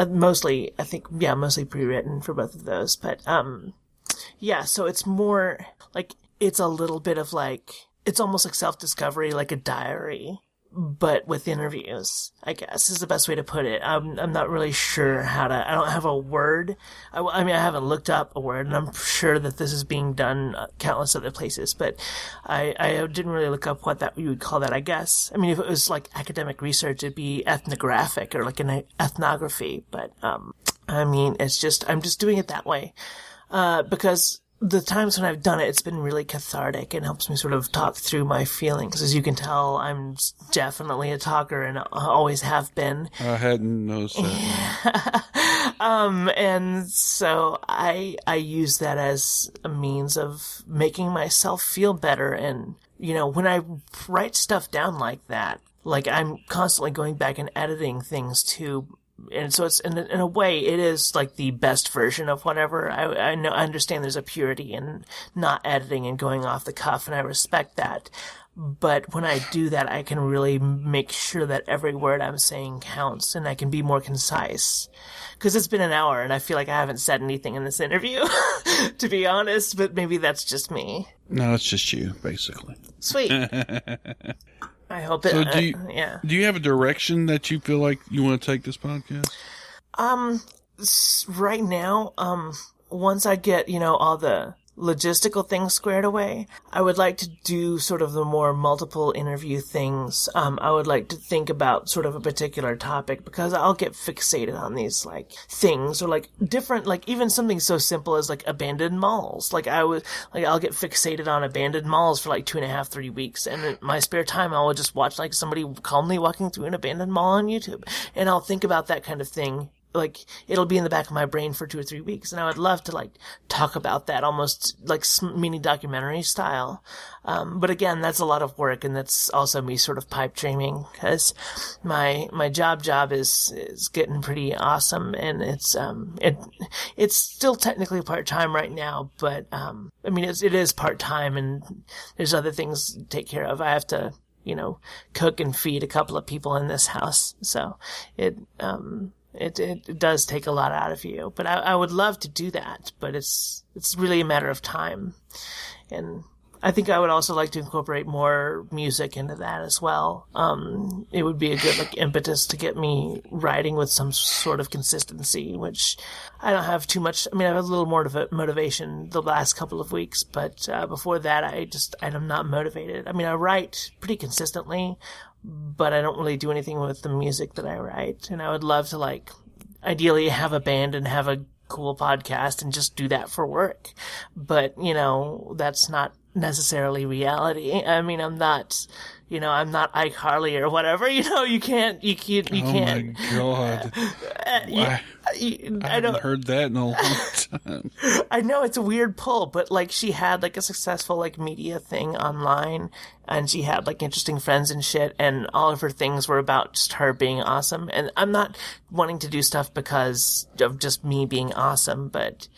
Mostly pre-written for both of those. But, so it's more like, it's a little bit of like, it's almost like self-discovery, like a diary, but with interviews, I guess is the best way to put it. I'm not really sure I don't have a word. I haven't looked up a word, and I'm sure that this is being done countless other places, but I didn't really look up what that you would call that, I guess. I mean, if it was like academic research, it'd be ethnographic or like an ethnography, but, it's just, I'm just doing it that way, because the times when I've done it, it's been really cathartic and helps me sort of talk through my feelings. As you can tell, I'm definitely a talker and always have been. I hadn't noticed that. And so I use that as a means of making myself feel better. And, when I write stuff down like that, like I'm constantly going back and editing things too. And so it's, in a way, it is like the best version of whatever. I understand there's a purity in not editing and going off the cuff, and I respect that. But when I do that, I can really make sure that every word I'm saying counts, and I can be more concise. Because it's been an hour, and I feel like I haven't said anything in this interview, to be honest, but maybe that's just me. No, it's just you, basically. Sweet. I hope it. So do you have a direction that you feel like you want to take this podcast? Right now, once I get, all the logistical things squared away, I would like to do sort of the more multiple interview things. I would like to think about sort of a particular topic, because I'll get fixated on these like things, or like different, like even something so simple as like abandoned malls. I'll get fixated on abandoned malls for like 2.5, 3 weeks, and in my spare time I will just watch like somebody calmly walking through an abandoned mall on YouTube, and I'll think about that kind of thing. Like, it'll be in the back of my brain for 2 or 3 weeks, and I would love to, like, talk about that almost, like, mini documentary style. But again, that's a lot of work, and that's also me sort of pipe dreaming, because my job is getting pretty awesome, and it's still technically part-time right now, but, it is part-time, and there's other things to take care of. I have to, cook and feed a couple of people in this house, so it does take a lot out of you, but I would love to do that, but it's really a matter of time. And I think I would also like to incorporate more music into that as well. It would be a good impetus to get me writing with some sort of consistency, which I don't have too much. I have a little more motivation the last couple of weeks, but before that, I'm not motivated. I write pretty consistently, but I don't really do anything with the music that I write. And I would love to ideally have a band and have a cool podcast and just do that for work. But, that's not necessarily reality. I'm not, I'm not Ike Harley or whatever, you can't. Oh my God. I haven't heard that in a long time. I know, it's a weird pull, but she had a successful media thing online, and she had interesting friends and shit, and all of her things were about just her being awesome. And I'm not wanting to do stuff because of just me being awesome, but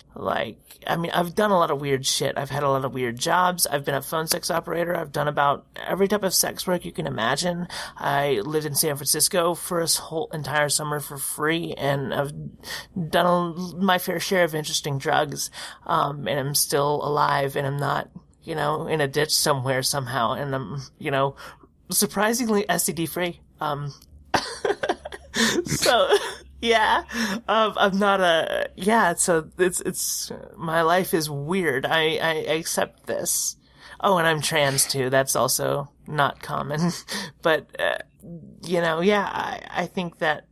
I've done a lot of weird shit. I've had a lot of weird jobs. I've been a phone sex operator. I've done about every type of sex work you can imagine. I lived in San Francisco for a whole entire summer for free, and I've done my fair share of interesting drugs, and I'm still alive, and I'm not, in a ditch somewhere somehow, and I'm, surprisingly STD free. So, yeah, I'm not so it's, my life is weird. I accept this. Oh, and I'm trans too. That's also not common. But, I think that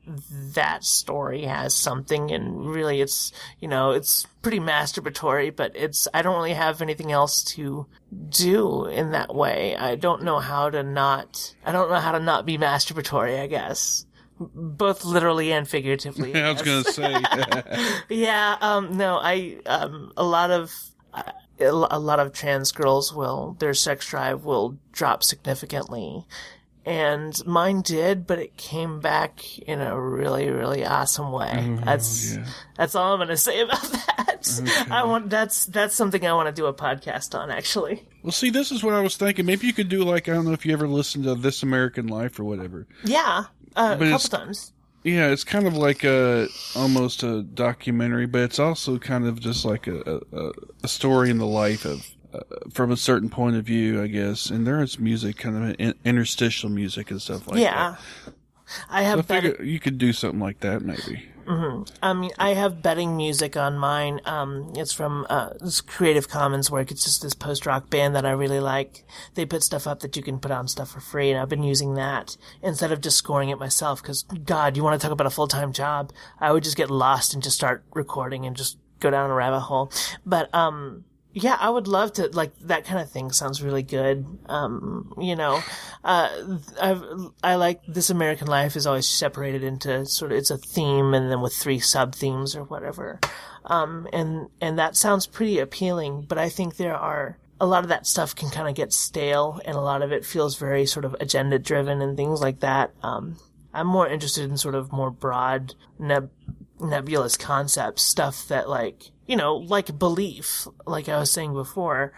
story has something, and really it's, it's pretty masturbatory, but I don't really have anything else to do in that way. I don't know how to not be masturbatory, I guess. Both literally and figuratively. I was going to say. Yeah, no, a lot of trans girls their sex drive will drop significantly. And mine did, but it came back in a really, really awesome way. That's all I'm going to say about that. Okay. That's something I want to do a podcast on, actually. Well, see, this is what I was thinking. Maybe you could do, like, I don't know if you ever listened to This American Life or whatever. Yeah, a couple times. Yeah, it's kind of like almost a documentary, but it's also kind of just like a story in the life of, from a certain point of view, I guess. And there is music, kind of interstitial music and stuff like that. Yeah. I figure you could do something like that, maybe. Mm-hmm. I have betting music on mine. It's from this Creative Commons work. It's just this post-rock band that I really like. They put stuff up that you can put on stuff for free, and I've been using that instead of just scoring it myself, because, God, you want to talk about a full-time job? I would just get lost and just start recording and just go down a rabbit hole. But, yeah, I would love to, like, that kind of thing sounds really good. I like This American Life is always separated into sort of, it's a theme and then with 3 sub-themes or whatever. And that sounds pretty appealing, but I think there are, a lot of that stuff can kind of get stale, and a lot of it feels very sort of agenda-driven and things like that. I'm more interested in sort of more broad, nebulous concepts, stuff that, like, like belief, like I was saying before,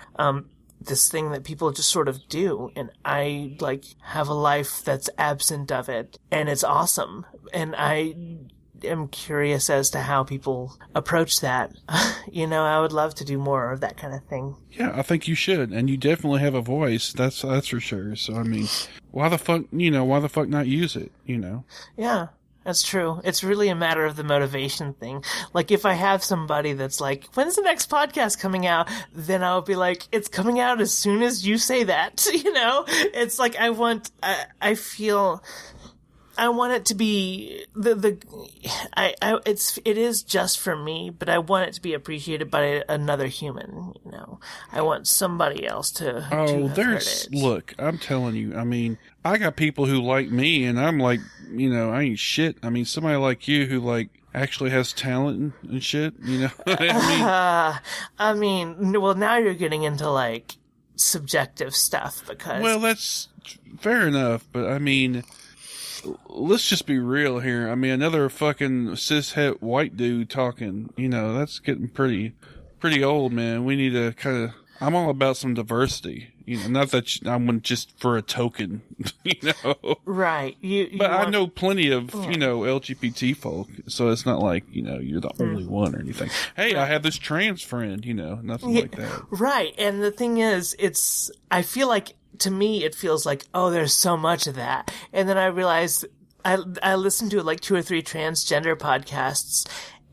this thing that people just sort of do, and I, like, have a life that's absent of it, and it's awesome, and I am curious as to how people approach that. I would love to do more of that kind of thing. Yeah, I think you should, and you definitely have a voice, that's for sure, so, I mean, why the fuck not use it, Yeah. That's true. It's really a matter of the motivation thing. Like, if I have somebody that's like, when's the next podcast coming out? Then I'll be like, it's coming out as soon as you say that, It's like, I want it to be it is just for me, but I want it to be appreciated by another human, I want somebody else to look, I'm telling you, I mean, I got people who like me, and I'm like, I ain't shit. I mean, somebody like you who, like, actually has talent and shit, I mean, well, now you're getting into, like, subjective stuff, because... Well, that's fair enough, but I mean... Let's just be real here. I mean, another fucking cishet white dude talking, that's getting pretty old, man. We need to kind of, I'm all about some diversity, not that I'm just for a token, Right. I know plenty of, LGBT folk, so it's not like, you're the only one or anything. Hey, I have this trans friend, nothing like that. Right. And the thing is, I feel like, to me, it feels like, oh, there's so much of that. And then I realized I listened to like 2 or 3 transgender podcasts,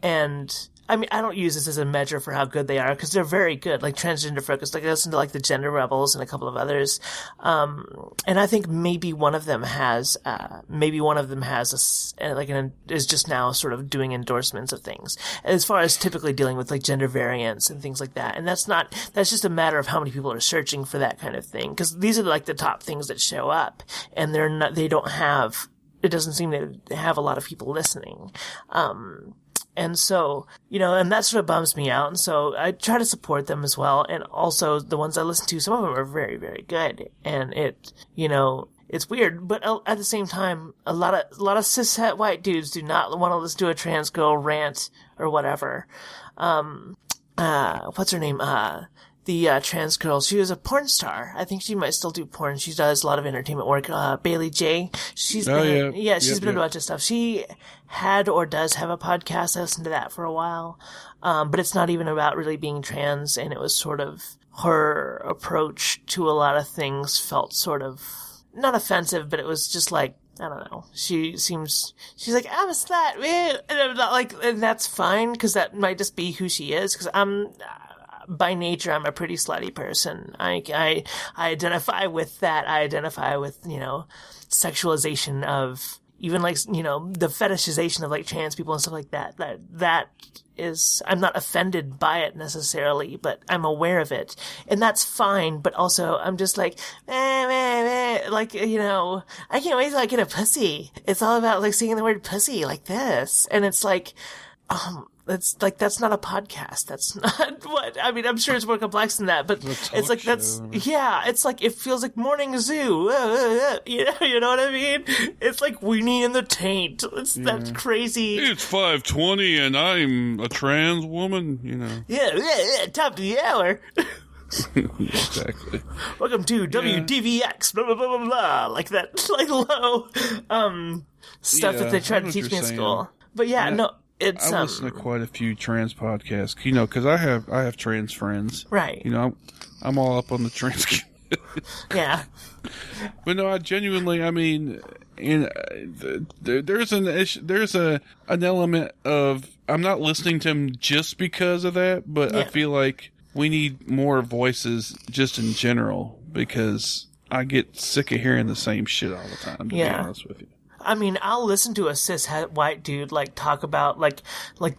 and I mean, I don't use this as a measure for how good they are, because they're very good, like transgender focused. Like, I listened to like the Gender Rebels and a couple of others. And I think maybe one of them has is just now sort of doing endorsements of things, as far as typically dealing with like gender variants and things like that. And that's just a matter of how many people are searching for that kind of thing, because these are like the top things that show up, and it doesn't seem to have a lot of people listening. And so, and that sort of bums me out. And so I try to support them as well. And also the ones I listen to, some of them are very, very good. And it's weird, but at the same time, a lot of cishet white dudes do not want to listen to a trans girl rant or whatever. What's her name? The trans girl, she was a porn star. I think she might still do porn. She does a lot of entertainment work. Bailey J. She's been in a bunch of stuff. She had or does have a podcast. I listened to that for a while. But it's not even about really being trans, and it was sort of her approach to a lot of things felt sort of not offensive, but it was just like, I don't know. She's like, I'm a slut, man. And I'm not like, and that's fine, because that might just be who she is, because by nature, I'm a pretty slutty person. I identify with that. I identify with, sexualization of, even like, the fetishization of like trans people and stuff like that. That is, I'm not offended by it necessarily, but I'm aware of it. And that's fine, but also I'm just like, like, I can't wait till I get a pussy. It's all about like saying the word pussy like this. And it's like, It's like, that's not a podcast. That's not what, I mean, I'm sure it's more complex than that, but it's like, it's like, it feels like Morning Zoo. You know what I mean? It's like Weenie in the Taint. That's crazy. It's 5:20 and I'm a trans woman, you know. Yeah, top of the hour. Exactly. Welcome to WDVX, blah, blah, blah, blah, blah. Like that, like low, stuff that they tried to teach me in school. But it's, I listen to quite a few trans podcasts, you know, because I have trans friends. Right. You know, I'm all up on the trans Yeah. But no, I genuinely, I mean, there's an element of, I'm not listening to them just because of that, but I feel like we need more voices just in general, because I get sick of hearing the same shit all the time, to be honest with you. I mean, I'll listen to a cis white dude, like, talk about, like,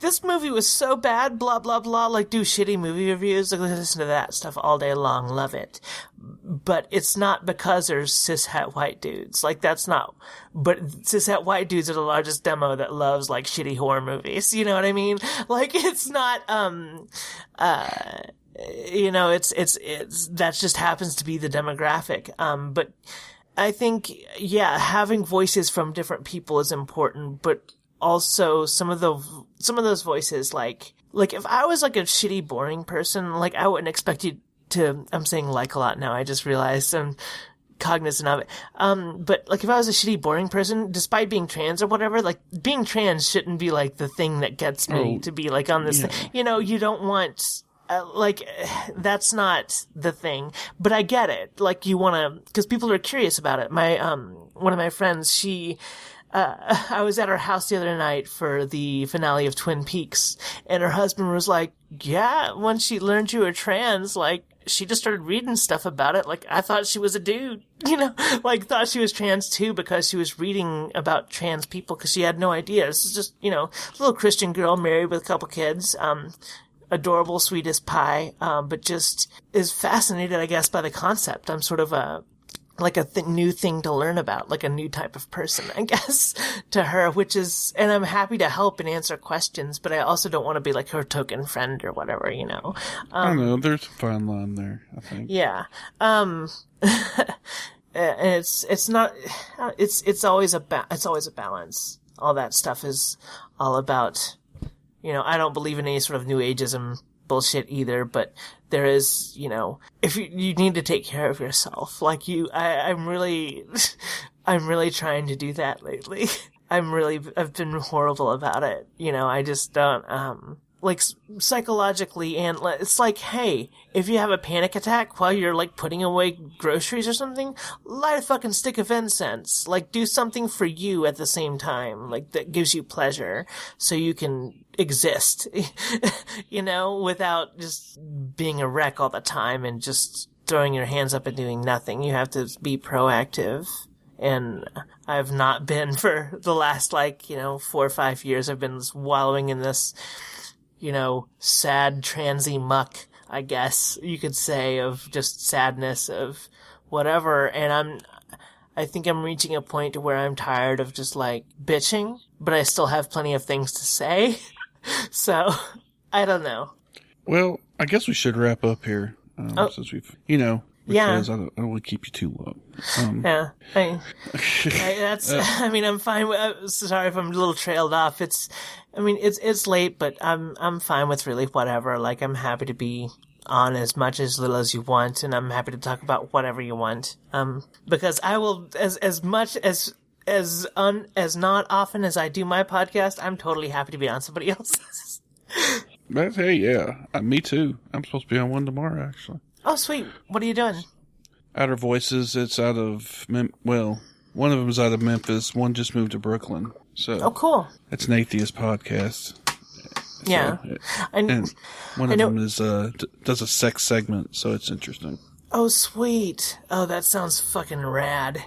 this movie was so bad, blah, blah, blah, like, do shitty movie reviews, like, listen to that stuff all day long, love it. But it's not because there's cis white dudes, like, that's not, but cis white dudes are the largest demo that loves, like, shitty horror movies, you know what I mean? Like, it's not, you know, it's, that just happens to be the demographic, but I think, having voices from different people is important, but also some of those voices, like if I was like a shitty, boring person, like I wouldn't expect you to, I'm saying like a lot now, I just realized I'm cognizant of it. But like if I was a shitty, boring person, despite being trans or whatever, like being trans shouldn't be like the thing that gets me to be like on this thing. You know, you don't want, that's not the thing, but I get it. Like, you wanna, cause people are curious about it. My, one of my friends, I was at her house the other night for the finale of Twin Peaks, and her husband was like, yeah, when she learned you were trans, like, she just started reading stuff about it. Like, I thought she was a dude, you know, like, thought she was trans too because she was reading about trans people because she had no idea. This is just, you know, a little Christian girl married with a couple kids, adorable, sweet as pie, but just is fascinated, I guess, by the concept. I'm sort of new thing to learn about, like a new type of person, I guess, to her, which is, and I'm happy to help and answer questions, but I also don't want to be like her token friend or whatever, you know. I don't know, there's a fine line there, I think. Yeah. It's not, it's always a balance. All that stuff is all about, you know, I don't believe in any sort of new ageism bullshit either, but there is, you know, if you need to take care of yourself, like I'm really trying to do that lately. I've been horrible about it. You know, I just don't, like, psychologically, and it's like, hey, if you have a panic attack while you're, like, putting away groceries or something, light a fucking stick of incense. Like, do something for you at the same time, like, that gives you pleasure, so you can exist, you know, without just being a wreck all the time and just throwing your hands up and doing nothing. You have to be proactive. And I've not been for the last, like, you know, 4 or 5 years. I've been wallowing in this, you know, sad, transy muck, I guess you could say, of just sadness, of whatever. And I think I'm reaching a point where I'm tired of just, like, bitching, but I still have plenty of things to say. So, I don't know. Well, I guess we should wrap up here, since we've, you know, because I don't want to keep you too long. I mean, I'm fine with, sorry if I'm a little trailed off. It's late, but I'm fine with really whatever. Like, I'm happy to be on as much as little as you want, and I'm happy to talk about whatever you want. Because I will, as much as not often as I do my podcast, I'm totally happy to be on somebody else's. Hey, yeah. Me too. I'm supposed to be on one tomorrow, actually. Oh, sweet. What are you doing? Outer Voices. It's out of, one of them is out of Memphis. One just moved to Brooklyn. So, oh, cool. It's an atheist podcast. Yeah. So, and one of them is does a sex segment, so it's interesting. Oh, sweet. Oh, that sounds fucking rad.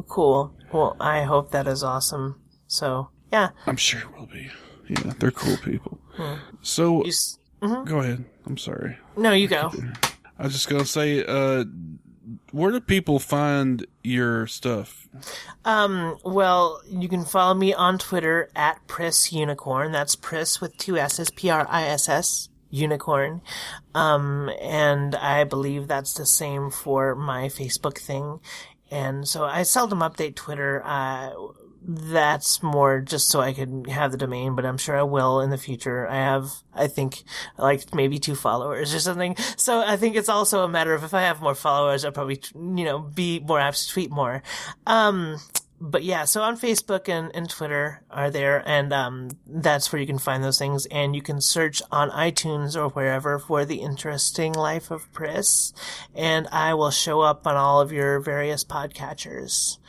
Cool. Well, I hope that is awesome. So, yeah. I'm sure it will be. Yeah, they're cool people. So, go ahead. I'm sorry. No, you go. I was just going to say, where do people find your stuff? Well, you can follow me on Twitter at Priss Unicorn. That's Priss with 2 S's, Priss, Unicorn. And I believe that's the same for my Facebook thing. And so I seldom update Twitter. That's more just so I can have the domain, but I'm sure I will in the future. I have, I think, like maybe 2 followers or something. So I think it's also a matter of if I have more followers, I'll probably, be more apt to tweet more. But yeah, so on Facebook and Twitter are there, and that's where you can find those things. And you can search on iTunes or wherever for The Interesting Life of Priss, and I will show up on all of your various podcatchers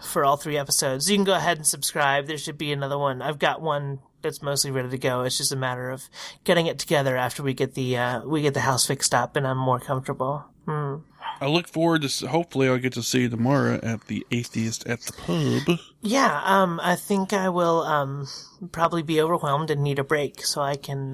for all 3 episodes. You can go ahead and subscribe. There should be another one. I've got one that's mostly ready to go. It's just a matter of getting it together after we get the house fixed up and I'm more comfortable. I look forward to, hopefully I'll get to see you tomorrow at the Atheist at the Pub. Yeah, I think I will probably be overwhelmed and need a break, so I can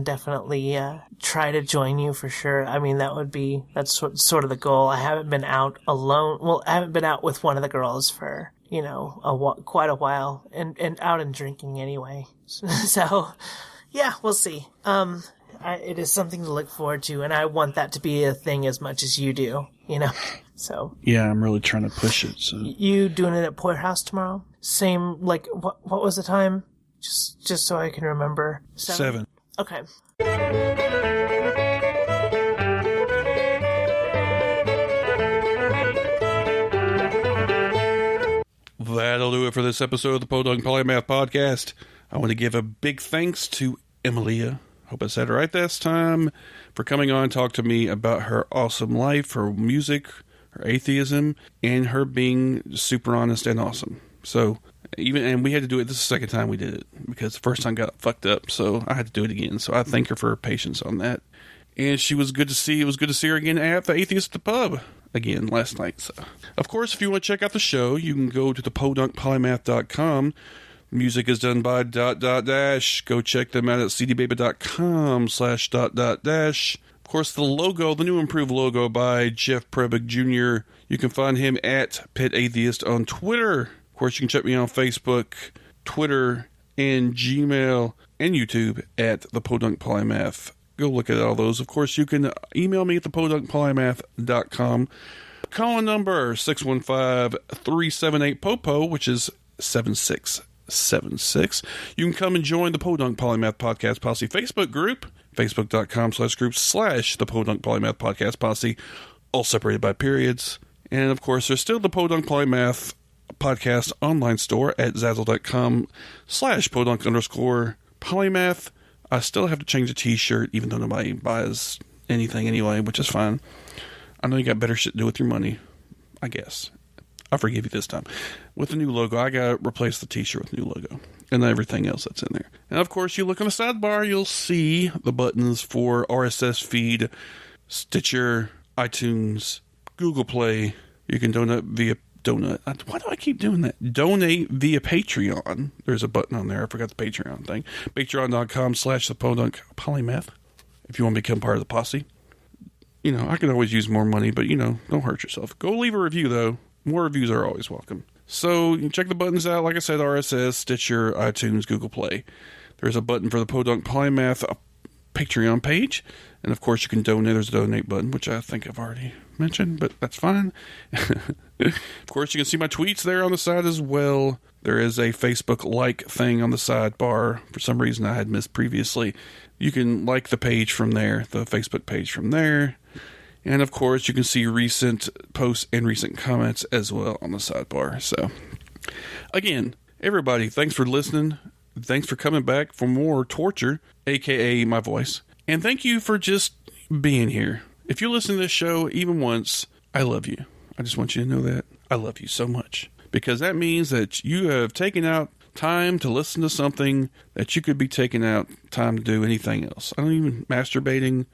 definitely try to join you for sure. I mean, that's sort of the goal. I haven't been out alone. Well, I haven't been out with one of the girls for, quite a while, and out and drinking anyway. So, yeah, we'll see. It is something to look forward to, and I want that to be a thing as much as you do, So yeah, I'm really trying to push it. So you doing it at Porterhouse tomorrow? Same, like what was the time? Just so I can remember. 7. Okay. That'll do it for this episode of the Podunk Polymath Podcast. I want to give a big thanks to Emmalia, hope I said it right this time, for coming on and talk to me about her awesome life, her music, her atheism, and her being super honest and awesome. So, and we had to do it, this is the second time we did it, because the first time got fucked up, so I had to do it again. So I thank her for her patience on that. And it was good to see her again at the Atheist at the Pub again last night. So, of course, if you want to check out the show, you can go to the podunkpolymath.com. Music is done by ... Go check them out at cdbaby.com /... Of course, the logo, the new improved logo by Jeff Prebig Jr. You can find him at Pit Atheist on Twitter. Of course, you can check me on Facebook, Twitter, and Gmail, and YouTube at the Podunk Polymath. Go look at all those. Of course, you can email me at thepodunkpolymath.com. Call number 615-378-POPO, which is 7676. You can come and join the Podunk Polymath Podcast Posse Facebook group, facebook.com/group/the Podunk Polymath Podcast Posse, all separated by periods. And of course, there's still the Podunk Polymath Podcast online store at zazzle.com/podunk_polymath. I still have to change the t-shirt, even though nobody buys anything anyway, which is fine. I know you got better shit to do with your money, I guess. I forgive you this time. With the new logo, I got to replace the t-shirt with the new logo and everything else that's in there. And of course, you look on the sidebar, you'll see the buttons for RSS feed, Stitcher, iTunes, Google Play. You can donate via Why do I keep doing that? Donate via Patreon. There's a button on there. I forgot the Patreon thing. Patreon.com/the Polymath. If you want to become part of the posse. I can always use more money, but, don't hurt yourself. Go leave a review, though. More reviews are always welcome. So, you can check the buttons out. Like I said, RSS, Stitcher, iTunes, Google Play. There's a button for the Podunk Polymath Patreon page. And, of course, you can donate. There's a donate button, which I think I've already mentioned, but that's fine. Of course, you can see my tweets there on the side as well. There is a Facebook like thing on the sidebar. For some reason I had missed previously. You can like the page from there, the Facebook page from there. And of course, you can see recent posts and recent comments as well on the sidebar. So, again, everybody, thanks for listening. Thanks for coming back for more torture, aka my voice. And thank you for just being here. If you listen to this show even once, I love you. I just want you to know that. I love you so much. Because that means that you have taken out time to listen to something that you could be taking out time to do anything else. I don't even masturbating,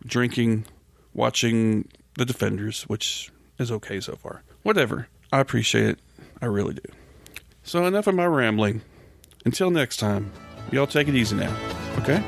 drinking, watching The Defenders, which is okay so far. Whatever. I appreciate it. I really do. So enough of my rambling. Until next time, y'all take it easy now. Okay?